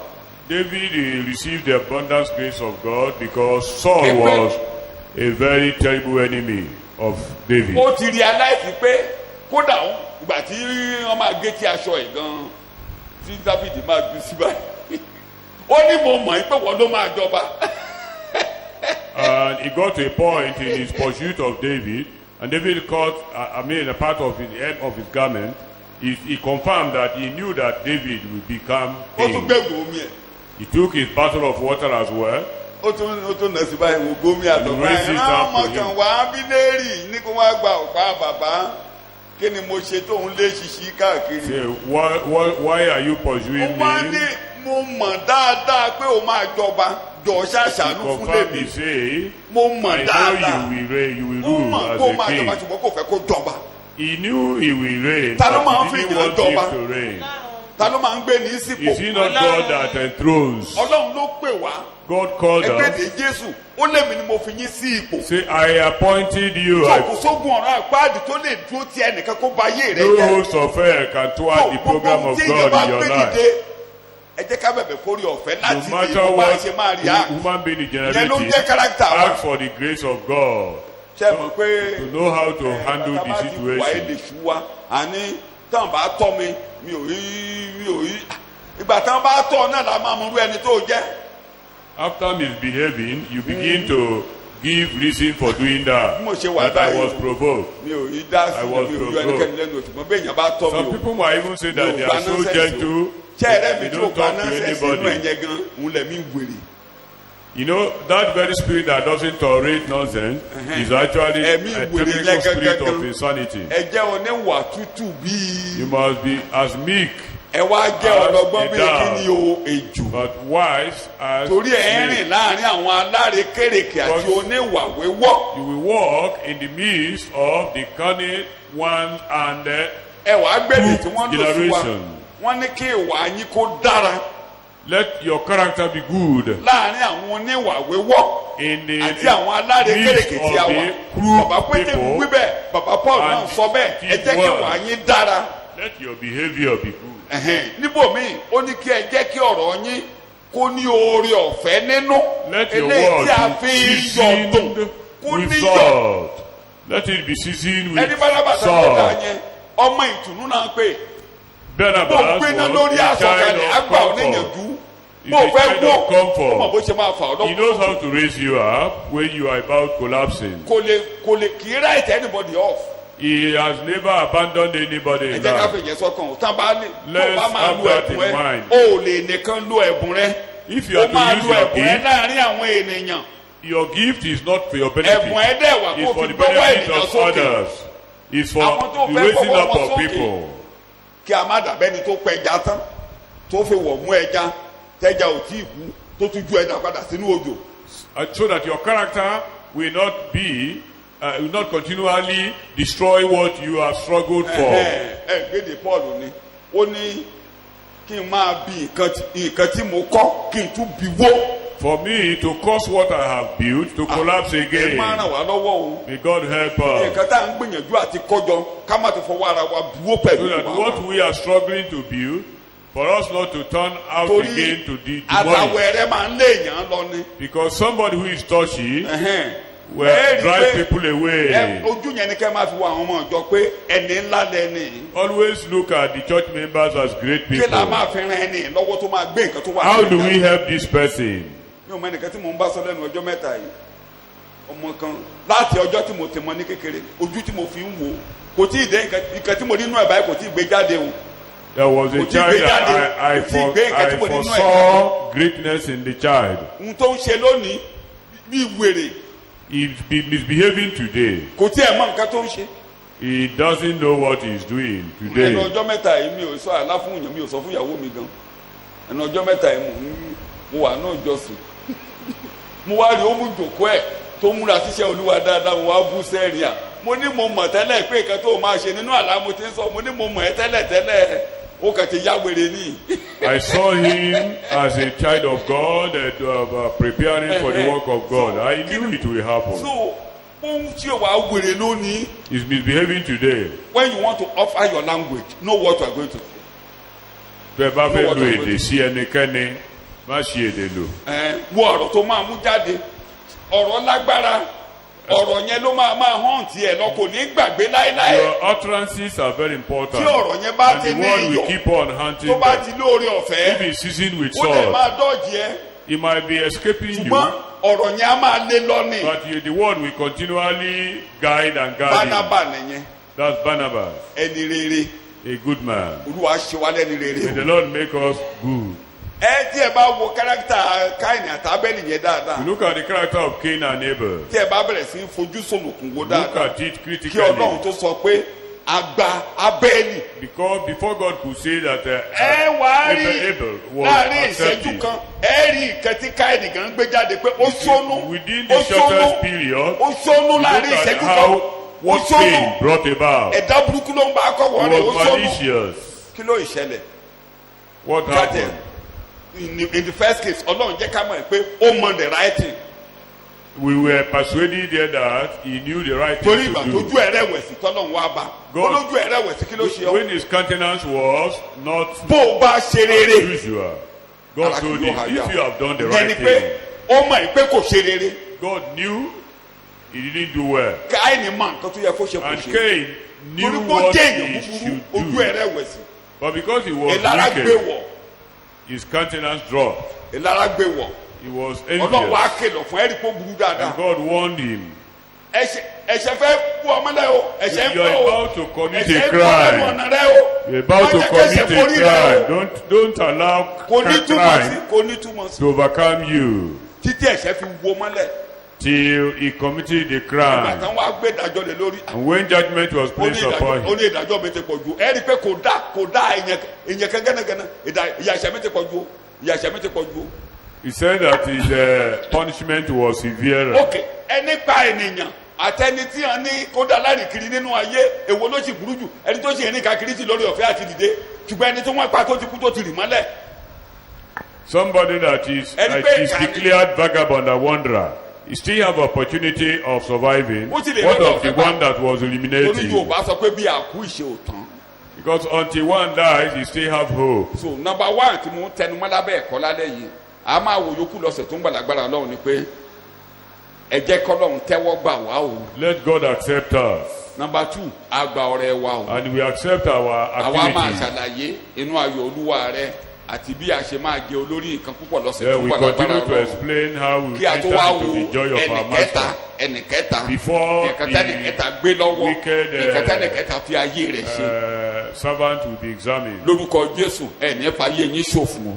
[SPEAKER 1] David received the abundant grace of God because Saul was a very terrible enemy of David.
[SPEAKER 3] ó ti realize pé kódà ìgbà tí wọ́n máa gé tí aṣọ ẹ̀ gan tí David máa gbé sí báyìí ó ní mo mọ̀ pé wọ́n ló máa jọba.
[SPEAKER 1] And he got to a point in his pursuit of David, and David caught, a part of the hem of his garment. He confirmed that he knew that David would become
[SPEAKER 3] ó tún
[SPEAKER 1] king.
[SPEAKER 3] gbẹ̀gbẹ̀ omi ẹ̀
[SPEAKER 1] He took his bottle of water as well.
[SPEAKER 3] ó tún nà sí báyìí wò gómi àtọ̀
[SPEAKER 1] Raise it
[SPEAKER 3] báyìí
[SPEAKER 1] up to
[SPEAKER 3] ọmọ
[SPEAKER 1] him.
[SPEAKER 3] kan wá bílẹ̀rì ní kó wá gba ọ̀pá bàbá kí ni mo ṣe tóun lé ṣiṣi káàkiri.
[SPEAKER 1] Say, why are you
[SPEAKER 3] ó
[SPEAKER 1] pursuing
[SPEAKER 3] wá ní
[SPEAKER 1] me?
[SPEAKER 3] mo mọ̀ dáadáa pé ó máa jọba jọ ṣàṣàánú fún
[SPEAKER 1] Confirm
[SPEAKER 3] lèmi
[SPEAKER 1] me, say,
[SPEAKER 3] mo
[SPEAKER 1] I
[SPEAKER 3] mọ̀
[SPEAKER 1] know
[SPEAKER 3] dáadáa
[SPEAKER 1] you will
[SPEAKER 3] ó
[SPEAKER 1] rule
[SPEAKER 3] mọ̀
[SPEAKER 1] as
[SPEAKER 3] kó
[SPEAKER 1] a
[SPEAKER 3] máa jọba
[SPEAKER 1] king.
[SPEAKER 3] ṣùgbọ́n kò fẹ́ kó jọba.
[SPEAKER 1] He knew he will reign,
[SPEAKER 3] Ta ló máa ń
[SPEAKER 1] but
[SPEAKER 3] fi
[SPEAKER 1] he didn't
[SPEAKER 3] ènìyàn
[SPEAKER 1] want him
[SPEAKER 3] jọba?
[SPEAKER 1] to reign.
[SPEAKER 3] ta ló máa ń gbé ní sípò.
[SPEAKER 1] Is he not God that enthrones?
[SPEAKER 3] Ọlọ́run ló pè wá.
[SPEAKER 1] God called
[SPEAKER 3] ẹgbẹ́
[SPEAKER 1] us.
[SPEAKER 3] de Jésù ó lémi ni mo fi yín sí ipò.
[SPEAKER 1] Say, I appointed you.
[SPEAKER 3] Sọ̀kù sógun ọ̀rọ̀ àpáàdì tó lè dúró ti ẹnìkan kó ba ayé rẹ
[SPEAKER 1] No
[SPEAKER 3] jẹ́.
[SPEAKER 1] host of hell can thwart the program of God in your life.
[SPEAKER 3] Ẹ jẹ́ ká bẹ̀bẹ̀ fórí ọ̀fẹ́
[SPEAKER 1] No
[SPEAKER 3] láti
[SPEAKER 1] matter
[SPEAKER 3] bí bá
[SPEAKER 1] what
[SPEAKER 3] ṣe máa rí
[SPEAKER 1] the
[SPEAKER 3] a.
[SPEAKER 1] human being
[SPEAKER 3] Ìyẹn ló ń
[SPEAKER 1] generates,
[SPEAKER 3] jẹ́ character wa.
[SPEAKER 1] ask for the grace of God
[SPEAKER 3] Ṣé ẹ mọ̀ pé
[SPEAKER 1] to know how to handle the
[SPEAKER 3] wà á
[SPEAKER 1] situation.
[SPEAKER 3] lè ṣú wa àní tán bá tọ́ mi ò rí ìgbà tán bá tọ́ náà la máa mọ irú ẹni tó jẹ́.
[SPEAKER 1] After misbehaving, you begin to give reason for doing that.
[SPEAKER 3] Bí mo ṣe wà
[SPEAKER 1] That I
[SPEAKER 3] báyìí
[SPEAKER 1] was provoked.
[SPEAKER 3] mi ò rí dá sí
[SPEAKER 1] I
[SPEAKER 3] mi
[SPEAKER 1] was
[SPEAKER 3] ò rí
[SPEAKER 1] provoked.
[SPEAKER 3] ẹnikẹ́ni lẹ́nu òtún bẹ́ẹ̀ yẹn bá tọ́
[SPEAKER 1] Some
[SPEAKER 3] mi o.
[SPEAKER 1] people might even say that
[SPEAKER 3] No,
[SPEAKER 1] they are so
[SPEAKER 3] nonsense.
[SPEAKER 1] gentle,
[SPEAKER 3] Ṣé ẹ̀rẹ́ mi
[SPEAKER 1] they
[SPEAKER 3] tí o
[SPEAKER 1] don't
[SPEAKER 3] pa
[SPEAKER 1] talk to
[SPEAKER 3] nọ́ọ̀sẹ̀sì inú
[SPEAKER 1] anybody.
[SPEAKER 3] ẹ̀yẹ gan òun lẹ̀ mí wèrè.
[SPEAKER 1] You know, that very spirit that doesn't tolerate nonsense is actually
[SPEAKER 3] Ẹ̀mí
[SPEAKER 1] a
[SPEAKER 3] ìwèrè
[SPEAKER 1] typical spirit
[SPEAKER 3] lẹ́gẹ́gẹ́gẹ́.
[SPEAKER 1] of insanity.
[SPEAKER 3] Ẹ jẹ́ oníwà tútù bíi.
[SPEAKER 1] You must be as meek
[SPEAKER 3] Ẹ wá jẹ́ ọlọ́gbọ́n bíi
[SPEAKER 1] As a
[SPEAKER 3] kí ni o ejò.
[SPEAKER 1] but wise as
[SPEAKER 3] Torí ẹ̀ ń
[SPEAKER 1] snake.
[SPEAKER 3] rìn láàrin àwọn alárékérekè àti
[SPEAKER 1] Because-
[SPEAKER 3] oníwà wéwọ́.
[SPEAKER 1] You will walk in the midst of the cunning ones and
[SPEAKER 3] Ẹ wàá gbèdè tí wọ́n lò sí wa.
[SPEAKER 1] generation.
[SPEAKER 3] Wọ́n ní kí ìwà yín kó dára
[SPEAKER 1] let your character be good
[SPEAKER 3] láàrin àwọn oníwà wéwọ́.
[SPEAKER 1] in the
[SPEAKER 3] Àti àwọn alárékérekè
[SPEAKER 1] midst
[SPEAKER 3] tí a
[SPEAKER 1] of
[SPEAKER 3] wà.
[SPEAKER 1] the cruel
[SPEAKER 3] Bàbá Pétérù
[SPEAKER 1] people.
[SPEAKER 3] wí bẹ́ẹ̀, bàbá Paul náà
[SPEAKER 1] and
[SPEAKER 3] sọ bẹ́ẹ̀, ẹ jẹ́ kí
[SPEAKER 1] the
[SPEAKER 3] ìwà yín dára.
[SPEAKER 1] Let your behavior be good.
[SPEAKER 3] Níbòmíì ó ní kí ẹ jẹ́ kí ọ̀rọ̀ yín kó ní oore ọ̀fẹ́ nínú.
[SPEAKER 1] Let your
[SPEAKER 3] Eléyìí
[SPEAKER 1] word
[SPEAKER 3] tí a
[SPEAKER 1] be
[SPEAKER 3] fi yọ̀
[SPEAKER 1] seasoned
[SPEAKER 3] dùn kó
[SPEAKER 1] with
[SPEAKER 3] níyọ̀.
[SPEAKER 1] salt. Let it be seasoned
[SPEAKER 3] Ẹni
[SPEAKER 1] with
[SPEAKER 3] bálábà tó ń dá
[SPEAKER 1] salt.
[SPEAKER 3] yẹn ọmọ ìtùnú náà pé bó
[SPEAKER 1] Barnabas
[SPEAKER 3] gbéná
[SPEAKER 1] was
[SPEAKER 3] lórí
[SPEAKER 1] a child
[SPEAKER 3] àsọkalẹ̀
[SPEAKER 1] of
[SPEAKER 3] àgbà
[SPEAKER 1] comfort.
[SPEAKER 3] oníyànjú
[SPEAKER 1] He's
[SPEAKER 3] bó
[SPEAKER 1] a
[SPEAKER 3] fẹ́
[SPEAKER 1] child
[SPEAKER 3] wó
[SPEAKER 1] of comfort.
[SPEAKER 3] ọmọ bó ṣe máa fà ọ́
[SPEAKER 1] He knows
[SPEAKER 3] lọ́kùnrin
[SPEAKER 1] how to raise you up when you are about collapsing.
[SPEAKER 3] kò lè kì í write anybody off.
[SPEAKER 1] He has never abandoned anybody
[SPEAKER 3] Ẹ
[SPEAKER 1] in
[SPEAKER 3] jẹ́ ká
[SPEAKER 1] life.
[SPEAKER 3] fèjẹ́ sọ́kàn o tán bá ní tó
[SPEAKER 1] Let's
[SPEAKER 3] bá máa
[SPEAKER 1] have
[SPEAKER 3] lo
[SPEAKER 1] that in
[SPEAKER 3] ẹ̀bùn ẹ
[SPEAKER 1] mind.
[SPEAKER 3] o ò lè nìkan lo ẹ̀bùn rẹ
[SPEAKER 1] If you
[SPEAKER 3] o
[SPEAKER 1] are to
[SPEAKER 3] máa
[SPEAKER 1] use
[SPEAKER 3] lo
[SPEAKER 1] your
[SPEAKER 3] ẹ̀bùn ẹ
[SPEAKER 1] gift,
[SPEAKER 3] láàrin àwọn ènìyàn
[SPEAKER 1] your gift is not for your
[SPEAKER 3] ẹ̀bùn
[SPEAKER 1] benefit.
[SPEAKER 3] ẹ dẹ̀ wà
[SPEAKER 1] It's
[SPEAKER 3] kó
[SPEAKER 1] for
[SPEAKER 3] fi
[SPEAKER 1] the
[SPEAKER 3] gbọ́wọ́
[SPEAKER 1] benefit
[SPEAKER 3] ènìyàn
[SPEAKER 1] of
[SPEAKER 3] sókè
[SPEAKER 1] others. It's for
[SPEAKER 3] Àwọn tó
[SPEAKER 1] the
[SPEAKER 3] fẹ́
[SPEAKER 1] raising
[SPEAKER 3] gbọ́wọ́
[SPEAKER 1] up
[SPEAKER 3] wọn
[SPEAKER 1] of
[SPEAKER 3] sókè.
[SPEAKER 1] people.
[SPEAKER 3] kí a má dàbẹ́ni tó pẹja tán tó fi wọ̀ mú ẹja tẹ́ja ò tí ì kú tó tún ju ẹja padà sínú odò.
[SPEAKER 1] So that your character will not be, will not continually destroy what you have struggled for.
[SPEAKER 3] Gbèdé Paul ni ó ní kí n máa bi nǹkan tí mo kọ́ kí n tún bi wó.
[SPEAKER 1] For me to cause what I have built to collapse
[SPEAKER 3] Ẹ
[SPEAKER 1] again.
[SPEAKER 3] máa ràn wá lọ́wọ́ o.
[SPEAKER 1] May God help us.
[SPEAKER 3] Nǹkan tá à ń gbìyànjú àti kọjọ ká má ti fọwọ́ ara wa bu wó pẹ̀lú
[SPEAKER 1] So that
[SPEAKER 3] ìwà
[SPEAKER 1] what
[SPEAKER 3] wa.
[SPEAKER 1] we are struggling to build, for us not to turn out
[SPEAKER 3] Torí
[SPEAKER 1] again to demolish.
[SPEAKER 3] àtàwẹ̀ rẹ máa ń lé èèyàn lọ ni.
[SPEAKER 1] Because somebody who is touchy will
[SPEAKER 3] Ẹ rí i
[SPEAKER 1] drive
[SPEAKER 3] pé
[SPEAKER 1] people away.
[SPEAKER 3] ojú yẹn ni kẹ́ máa fi wo àwọn ọmọ ìjọ pé ẹni ńlá lẹ́ni.
[SPEAKER 1] Always look at the church members as great
[SPEAKER 3] Kí la
[SPEAKER 1] people.
[SPEAKER 3] máa fi ran ẹni lọ́wọ́ tó máa gbé nǹkan tó wà.
[SPEAKER 1] How do we help this person?
[SPEAKER 3] Mi ò mọ ẹnìkan tí mò ń bá sọ lẹ́nu ọjọ́ mẹ́ta yìí. Ọmọ kan láti ọjọ́ tí mo ti mọ ní kékeré ojú tí mo fi ń wò kò tí ì dé nǹkan tí mo rí inú ẹ̀ báyìí kò tí ì gbé jáde o.
[SPEAKER 1] There was a
[SPEAKER 3] Kò tí
[SPEAKER 1] child
[SPEAKER 3] gbé
[SPEAKER 1] that
[SPEAKER 3] jáde.
[SPEAKER 1] I
[SPEAKER 3] Kò tí gbé nǹkan tí mo rí inú ẹ̀
[SPEAKER 1] foresaw greatness in the child.
[SPEAKER 3] Ohun tó ń ṣe lónìí bí wèrè
[SPEAKER 1] He's misbehaving today.
[SPEAKER 3] kò tí ẹ̀ mọ nǹkan tó ń ṣe.
[SPEAKER 1] He doesn't know what he's doing
[SPEAKER 3] Ẹnu
[SPEAKER 1] today.
[SPEAKER 3] ọjọ́ mẹ́ta yìí mi ò sọ àlá fún èèyàn mi ò sọ fún ìyàwó mi gan. Ẹnu ọjọ́ mẹ́ta yìí mo wà náà jọ́sìn. Mo wá rí òmù jòkó ẹ̀ tó múra síṣẹ́ Olúwa dáadáa mo wá bú sẹ́rìn à. Mo ní mo mọ̀ tẹ́lẹ̀ pé nǹkan tó máa ṣe nínú àlá mo ti ń sọ mo ní mo mọ̀ ẹ́ tẹ́lẹ̀ ó kàn ti yá wèrè ní.
[SPEAKER 1] I saw him as a child of God preparing for the work of God. I knew it will happen.
[SPEAKER 3] So ohun tí o wà wèrè lónìí.
[SPEAKER 1] He's misbehaving today.
[SPEAKER 3] When you want to offer your language know what you are going to do.
[SPEAKER 1] Bẹ́ẹ̀ bá fẹ́ lo èdè sí ẹnikẹ́ni, má ṣe èdè lò.
[SPEAKER 3] Wo ọ̀rọ̀ tó máa mú jáde ọ̀rọ̀ lágbára ọ̀rọ̀ yẹn ló máa hàn tiẹ̀ lọ kò ní gbàgbé láéláé.
[SPEAKER 1] Your utterances are very important.
[SPEAKER 3] Tí ọ̀rọ̀ yẹn bá
[SPEAKER 1] And
[SPEAKER 3] ti
[SPEAKER 1] the
[SPEAKER 3] ní
[SPEAKER 1] word will
[SPEAKER 3] iyọ̀
[SPEAKER 1] keep on hunting
[SPEAKER 3] tó bá
[SPEAKER 1] them.
[SPEAKER 3] ti lóore ọ̀fẹ́
[SPEAKER 1] If it's seasoned with
[SPEAKER 3] ó lè
[SPEAKER 1] salt,
[SPEAKER 3] máa dọ́ọ̀jì ẹ́
[SPEAKER 1] it might be escaping you,
[SPEAKER 3] ṣùgbọ́n ọ̀rọ̀ yẹn á máa lé lọ́nì.
[SPEAKER 1] but the word will continually guide and guide you.
[SPEAKER 3] Bánábà nìyẹn
[SPEAKER 1] That's Barnabas,
[SPEAKER 3] ẹni rere
[SPEAKER 1] a good man.
[SPEAKER 3] Olúwa ṣe wá lẹ́ni
[SPEAKER 1] May
[SPEAKER 3] rere.
[SPEAKER 1] the Lord make us good.
[SPEAKER 3] Tí ẹ bá wo kárátà Káìnì àtàbẹ́lì yẹn dáadáa
[SPEAKER 1] You look at the character of Cain and Abel.
[SPEAKER 3] tí ẹ bá bẹ̀rẹ̀ sí í fojú sọ̀nùkùn wo
[SPEAKER 1] Look
[SPEAKER 3] dáadáa
[SPEAKER 1] at it
[SPEAKER 3] kí
[SPEAKER 1] critically.
[SPEAKER 3] Ọlọ́run tó sọ pé àgbà Abẹ́lì.
[SPEAKER 1] Because before God could say that
[SPEAKER 3] Ẹ wà á rí
[SPEAKER 1] Abel was
[SPEAKER 3] láàrin ìṣẹ́jú
[SPEAKER 1] accepted,
[SPEAKER 3] kan ẹ rí nǹkan tí Káìnì gan gbé jáde pé ó ṣónú
[SPEAKER 1] within
[SPEAKER 3] ó
[SPEAKER 1] the
[SPEAKER 3] ṣónú
[SPEAKER 1] shortest period,
[SPEAKER 3] ó ṣónú
[SPEAKER 1] look
[SPEAKER 3] láàrin
[SPEAKER 1] at
[SPEAKER 3] ìṣẹ́jú kan
[SPEAKER 1] how
[SPEAKER 3] ó
[SPEAKER 1] what Cain
[SPEAKER 3] ṣónú
[SPEAKER 1] brought about.
[SPEAKER 3] ẹ̀dá burúkú ló ń bá akọ̀wọ́
[SPEAKER 1] He
[SPEAKER 3] rẹ̀ ó
[SPEAKER 1] was
[SPEAKER 3] ṣónú
[SPEAKER 1] malicious.
[SPEAKER 3] kí ló ìṣẹ̀lẹ̀
[SPEAKER 1] What
[SPEAKER 3] That
[SPEAKER 1] happened?
[SPEAKER 3] in the first case, Ọlọ́run jẹ́ ká mọ̀ pé ó mọ the right thing.
[SPEAKER 1] We were persuaded there that he knew the right
[SPEAKER 3] Torí
[SPEAKER 1] thing
[SPEAKER 3] ìgbà
[SPEAKER 1] to do.
[SPEAKER 3] tójú ẹ̀rẹ̀wẹ̀sì tọ́lọ́run wá bá.
[SPEAKER 1] God-
[SPEAKER 3] Olójú ẹ̀rẹ̀wẹ̀sì kí ló ṣe ọ́?
[SPEAKER 1] When his countenance was not
[SPEAKER 3] Bó o bá ṣe rere.
[SPEAKER 1] usual, God
[SPEAKER 3] Ara
[SPEAKER 1] told
[SPEAKER 3] kì
[SPEAKER 1] him,
[SPEAKER 3] yóò háyà.
[SPEAKER 1] if you have done the
[SPEAKER 3] Ìyẹn
[SPEAKER 1] right
[SPEAKER 3] ni
[SPEAKER 1] thing,
[SPEAKER 3] pé ó mọ̀ pé kò ṣe rere.
[SPEAKER 1] God knew he didn't do well.
[SPEAKER 3] Káìní mọ̀ nǹkan tó yẹ kó ṣe kò
[SPEAKER 1] And
[SPEAKER 3] ṣe.
[SPEAKER 1] Cain knew
[SPEAKER 3] Torí pé ó
[SPEAKER 1] what
[SPEAKER 3] jẹ́ èèyàn
[SPEAKER 1] he
[SPEAKER 3] búburú,
[SPEAKER 1] should
[SPEAKER 3] ojú
[SPEAKER 1] do.
[SPEAKER 3] ẹ̀rẹ̀wẹ̀sì.
[SPEAKER 1] But because he was
[SPEAKER 3] Ìlara gbé
[SPEAKER 1] wicked,
[SPEAKER 3] wọ̀.
[SPEAKER 1] his countenance dropped.
[SPEAKER 3] Ìlara gbé wọ̀.
[SPEAKER 1] He was
[SPEAKER 3] Ọlọ́run wá
[SPEAKER 1] envious.
[SPEAKER 3] kìlọ̀ fún ẹ̀rí pé ó burú dáadáa.
[SPEAKER 1] And God warned him.
[SPEAKER 3] Ẹ̀ṣẹ̀ fẹ́ kú ọmọlẹ́ o. Ẹ̀ṣẹ̀ ń
[SPEAKER 1] You are
[SPEAKER 3] fẹ́ o.
[SPEAKER 1] about to commit
[SPEAKER 3] Ẹ̀ṣẹ̀
[SPEAKER 1] a
[SPEAKER 3] ń fẹ́ ọmọ
[SPEAKER 1] crime.
[SPEAKER 3] ọ̀nà rẹ o.
[SPEAKER 1] You're about to
[SPEAKER 3] Má jẹ́ kẹ́ṣẹ̀
[SPEAKER 1] commit a
[SPEAKER 3] forí rẹ
[SPEAKER 1] crime.
[SPEAKER 3] o.
[SPEAKER 1] Don't allow
[SPEAKER 3] Kò ní túmọ̀ sí.
[SPEAKER 1] crime
[SPEAKER 3] Kò ní túmọ̀ sí.
[SPEAKER 1] to overcome you
[SPEAKER 3] Títí ẹ̀ṣẹ̀ fi wo mọ́lẹ̀.
[SPEAKER 1] till he committed the
[SPEAKER 3] Ìgbà
[SPEAKER 1] crime.
[SPEAKER 3] tán wá gbé ìdájọ́ lé lórí.
[SPEAKER 1] And when judgment was placed upon
[SPEAKER 3] Ó
[SPEAKER 1] him,
[SPEAKER 3] ní ìdájọ́ mi ti pọ̀ jù. Ẹ rí i pé kò dá ìyẹn kan gánagánà. Ìyà ẹ̀ṣẹ̀ mi ti pọ̀ jù. Ìyà ẹ̀ṣẹ̀ mi ti pọ̀ jù.
[SPEAKER 1] he said that his punishment was severe.
[SPEAKER 3] Ok, ẹni pa ènìyàn àtẹni tí wọn ní kódà láì kiri nínú ayé èwo ló sì burú jù ẹni tó sì ẹni kakiri sí lórí ọ̀fẹ́ àti dìde ṣùgbọ́n ẹni tó wọ́n pa tó ti kú tó ti rì mọ́lẹ̀.
[SPEAKER 1] Somebody that is declared vagabond and wanderer, he still have opportunity of surviving. What of the one that was
[SPEAKER 3] Torí
[SPEAKER 1] eliminated?
[SPEAKER 3] Yorùbá sọ pé bí àkú ìṣe ò tán.
[SPEAKER 1] Because until one dies, you still have hope.
[SPEAKER 3] So number one tí mo ń tẹnumọ́ lábẹ́ ẹ̀kọ́ lálẹ́ yìí a máa wo yòókù lọ́sẹ̀ tó ń gbàlagbára Ọlọ́run ni pé ẹ jẹ́ kọ́lọ́run tẹ́wọ́ gbà wá o.
[SPEAKER 1] Let God accept us.
[SPEAKER 3] Number two àgbà ọ̀rẹ́ wa o.
[SPEAKER 1] And we accept our
[SPEAKER 3] Àwa máa
[SPEAKER 1] activities.
[SPEAKER 3] ṣàlàyé inú ayọ̀ Olúwa rẹ àti bí a ṣe máa jẹ olórí nǹkan púpọ̀ lọ́sẹ̀ tó
[SPEAKER 1] Yeah,
[SPEAKER 3] ń
[SPEAKER 1] we
[SPEAKER 3] gbàlagbára
[SPEAKER 1] continue to
[SPEAKER 3] Ọlọ́run.
[SPEAKER 1] explain how we
[SPEAKER 3] Kí a tó
[SPEAKER 1] enter
[SPEAKER 3] wá
[SPEAKER 1] into
[SPEAKER 3] wo
[SPEAKER 1] the joy of our master.
[SPEAKER 3] ẹnìkẹta
[SPEAKER 1] Before
[SPEAKER 3] ẹnìkẹta
[SPEAKER 1] the
[SPEAKER 3] ẹnìkẹta gbé lọ́wọ́
[SPEAKER 1] wicked,
[SPEAKER 3] ẹnìkẹta ẹnìkẹta fi ayé rẹ̀ ṣe.
[SPEAKER 1] Servant will be examined.
[SPEAKER 3] Lórúkọ Jésù ẹ̀ní ẹ̀fà ayé yín ṣòfò.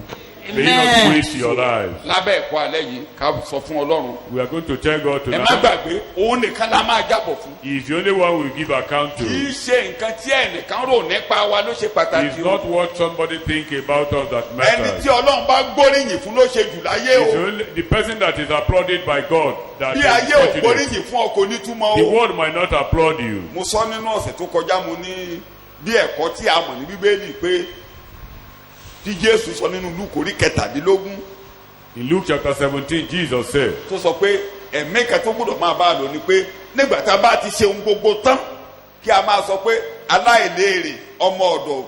[SPEAKER 1] May you not waste your lives.
[SPEAKER 3] Lábẹ́ ẹ̀kọ́ alẹ́ yìí ká sọ fún Ọlọ́run.
[SPEAKER 1] We are going to tell God
[SPEAKER 3] Ẹ má
[SPEAKER 1] tonight.
[SPEAKER 3] gbàgbé òun nìkan la máa jábọ̀ fún.
[SPEAKER 1] He is the only one we give account
[SPEAKER 3] Kì
[SPEAKER 1] to.
[SPEAKER 3] í ṣe nǹkan tí ẹnìkan rò nípa wa ló ṣe pàtàkì
[SPEAKER 1] It's
[SPEAKER 3] o.
[SPEAKER 1] not what somebody think about us that
[SPEAKER 3] Ẹni
[SPEAKER 1] matters.
[SPEAKER 3] tí Ọlọ́run bá gbóríyìn fún ló ṣe jù láyé
[SPEAKER 1] It's
[SPEAKER 3] o.
[SPEAKER 1] only the person that is applauded by God that
[SPEAKER 3] Bí
[SPEAKER 1] is
[SPEAKER 3] ayé ò
[SPEAKER 1] fortunate.
[SPEAKER 3] gbóríyìn fún ọ kò ní túmọ̀
[SPEAKER 1] The
[SPEAKER 3] o.
[SPEAKER 1] world might not applaud you.
[SPEAKER 3] Mo sọ nínú ọ̀sẹ̀ tó kọjá mo ní bí ẹ̀kọ́ tí a mọ̀ ní Bíbélì pé tí Jésù sọ nínú Lúùkù orí kẹtàdínlógún
[SPEAKER 1] In Luke chapter 17, Jesus said,
[SPEAKER 3] tó sọ pé ẹ̀mí kan tó gbọ́dọ̀ máa bá a lò ní pé nígbà tá a bá ti ṣe ohun gbogbo tán kí a máa sọ pé aláìléèrè ọmọ ọ̀dọ̀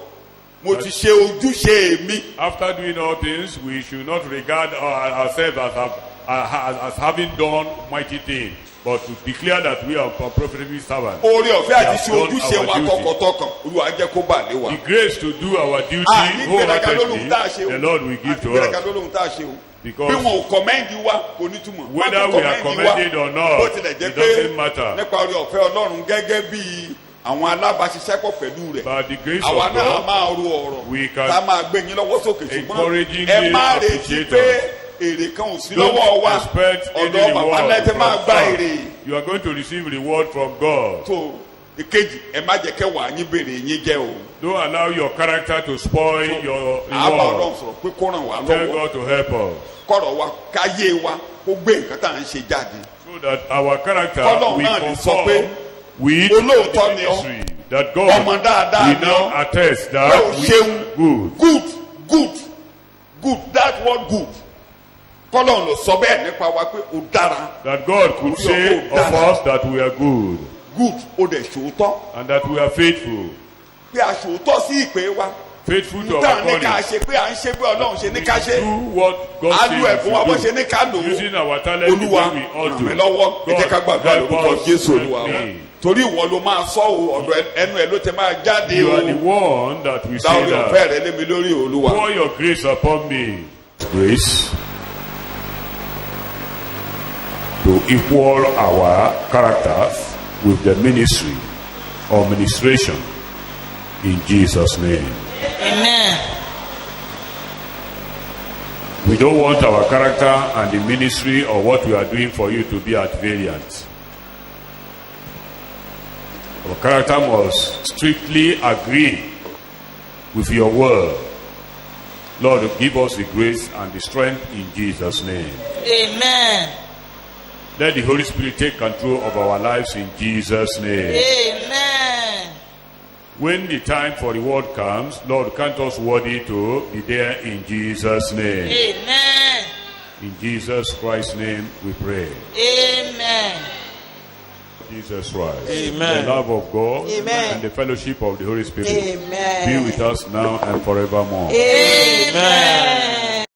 [SPEAKER 3] mo ti ṣe ojúṣe mi.
[SPEAKER 1] after doing all things, we should not regard ourselves as having done mighty things, but to declare that we are profitable servants.
[SPEAKER 3] Oore ọ̀fẹ́ àti
[SPEAKER 1] We
[SPEAKER 3] ṣe
[SPEAKER 1] have done
[SPEAKER 3] ojúṣe
[SPEAKER 1] our
[SPEAKER 3] wa
[SPEAKER 1] duty.
[SPEAKER 3] tọkàntọkàn Olúwa jẹ́ kó bà lé wa.
[SPEAKER 1] The grace to do our duty
[SPEAKER 3] Ìgbéraga lólóhùn
[SPEAKER 1] wholeheartedly,
[SPEAKER 3] tá a ṣe o.
[SPEAKER 1] the Lord will give to
[SPEAKER 3] Ìgbéraga
[SPEAKER 1] us.
[SPEAKER 3] lólóhùn tá a ṣe o.
[SPEAKER 1] Because
[SPEAKER 3] bí wọn ò kọ́mẹ́ndì wa kò ní túmọ̀.
[SPEAKER 1] whether
[SPEAKER 3] Wọ́n
[SPEAKER 1] we
[SPEAKER 3] tún
[SPEAKER 1] are
[SPEAKER 3] kọ́mẹ́ndì wa,
[SPEAKER 1] commended or not,
[SPEAKER 3] bó tilẹ̀ jẹ́
[SPEAKER 1] it
[SPEAKER 3] pé
[SPEAKER 1] doesn't matter.
[SPEAKER 3] nípa oore ọ̀fẹ́ Ọlọ́run gẹ́gẹ́ bí àwọn alábàáṣiṣẹ́pọ̀ pẹ̀lú rẹ̀.
[SPEAKER 1] By the grace
[SPEAKER 3] Àwa
[SPEAKER 1] of
[SPEAKER 3] náà
[SPEAKER 1] God,
[SPEAKER 3] máa ro ọ̀rọ̀
[SPEAKER 1] we can
[SPEAKER 3] tá a máa gbé yín lọ́wọ́ sókè ṣùgbọ́n
[SPEAKER 1] encouragingly
[SPEAKER 3] ẹ má retí
[SPEAKER 1] appreciate
[SPEAKER 3] pé
[SPEAKER 1] us.
[SPEAKER 3] èrè kan ò sí
[SPEAKER 1] Don't
[SPEAKER 3] lọ́wọ́ wa
[SPEAKER 1] expect any
[SPEAKER 3] ọ̀dọ̀ bàbá
[SPEAKER 1] reward
[SPEAKER 3] náà tẹ máa
[SPEAKER 1] from
[SPEAKER 3] gba
[SPEAKER 1] God.
[SPEAKER 3] èrè.
[SPEAKER 1] You are going to receive reward from God.
[SPEAKER 3] tó ìkejì ẹ má jẹ́ kẹwàá yín béèrè yín jẹ́ o.
[SPEAKER 1] Don't allow your character to spoil your
[SPEAKER 3] àbá Ọlọ́run
[SPEAKER 1] reward.
[SPEAKER 3] sọ̀rọ̀ pé kó ràn wá
[SPEAKER 1] Tell
[SPEAKER 3] lọ́wọ́
[SPEAKER 1] God to help us
[SPEAKER 3] kọ̀rọ̀ wa káyé wa kó gbé nǹkan tá à ń ṣe jáde.
[SPEAKER 1] so that our character
[SPEAKER 3] Ọlọ́run
[SPEAKER 1] will
[SPEAKER 3] náà lè sọ pé
[SPEAKER 1] conform with
[SPEAKER 3] olóòótọ́
[SPEAKER 1] the
[SPEAKER 3] ni ọ́.
[SPEAKER 1] ministry that God
[SPEAKER 3] Ọmọ dáadáa
[SPEAKER 1] will
[SPEAKER 3] ni
[SPEAKER 1] now
[SPEAKER 3] ọ́.
[SPEAKER 1] attest
[SPEAKER 3] pé o
[SPEAKER 1] that we
[SPEAKER 3] ṣeun
[SPEAKER 1] good.
[SPEAKER 3] good that word good kọ́lọ́run ló sọ bẹ́ẹ̀ nípa wa pé o dára
[SPEAKER 1] That God could say of us that we are good
[SPEAKER 3] good o dẹ̀ ṣòótọ́
[SPEAKER 1] and that we are faithful.
[SPEAKER 3] pé a ṣòótọ́ sí ìpè wa.
[SPEAKER 1] Faithful to our
[SPEAKER 3] níta ní ká
[SPEAKER 1] calling.
[SPEAKER 3] ṣe pé à ń ṣe bí Ọlọ́run ṣe ní ká ṣe.
[SPEAKER 1] Do what God
[SPEAKER 3] a lu
[SPEAKER 1] says
[SPEAKER 3] ẹ̀bùn wa bó
[SPEAKER 1] we
[SPEAKER 3] ṣe
[SPEAKER 1] should
[SPEAKER 3] ní ká lò
[SPEAKER 1] do.
[SPEAKER 3] ó.
[SPEAKER 1] Using our talent the
[SPEAKER 3] Olúwa
[SPEAKER 1] way we ought
[SPEAKER 3] ràn
[SPEAKER 1] to.
[SPEAKER 3] mí lọ́wọ́ ẹ jẹ́ ká gbàgbọ́
[SPEAKER 1] help
[SPEAKER 3] lórúkọ
[SPEAKER 1] us,
[SPEAKER 3] Jésù
[SPEAKER 1] help
[SPEAKER 3] Olúwa wa.
[SPEAKER 1] me.
[SPEAKER 3] Torí ìwọ ló máa sọ o ọ̀dọ̀ ẹnu ẹ ló ti máa jáde
[SPEAKER 1] You
[SPEAKER 3] o.
[SPEAKER 1] are the one that we say
[SPEAKER 3] Dáwọ́lé
[SPEAKER 1] that.
[SPEAKER 3] ọ̀fẹ́ rẹ lé mi lórí Olúwa.
[SPEAKER 1] Pour your grace upon me. Grace to equal our characters with the ministry or ministration in Jesus' name.
[SPEAKER 4] Amen.
[SPEAKER 1] We don't want our character and the ministry or what we are doing for you to be at variance. Our character must strictly agree with your word. Lord, give us the grace and the strength in Jesus' name.
[SPEAKER 4] Amen.
[SPEAKER 1] Let the Holy Spirit take control of our lives in Jesus' name.
[SPEAKER 4] Amen.
[SPEAKER 1] When the time for reward comes, Lord, count us worthy to be there in Jesus' name.
[SPEAKER 4] Amen.
[SPEAKER 1] In Jesus Christ's name we pray.
[SPEAKER 4] Amen.
[SPEAKER 1] Jesus Christ.
[SPEAKER 7] Amen.
[SPEAKER 1] The love of God
[SPEAKER 2] Amen.
[SPEAKER 1] and the fellowship of the Holy Spirit
[SPEAKER 2] Amen.
[SPEAKER 1] be with us now and forevermore.
[SPEAKER 2] Amen.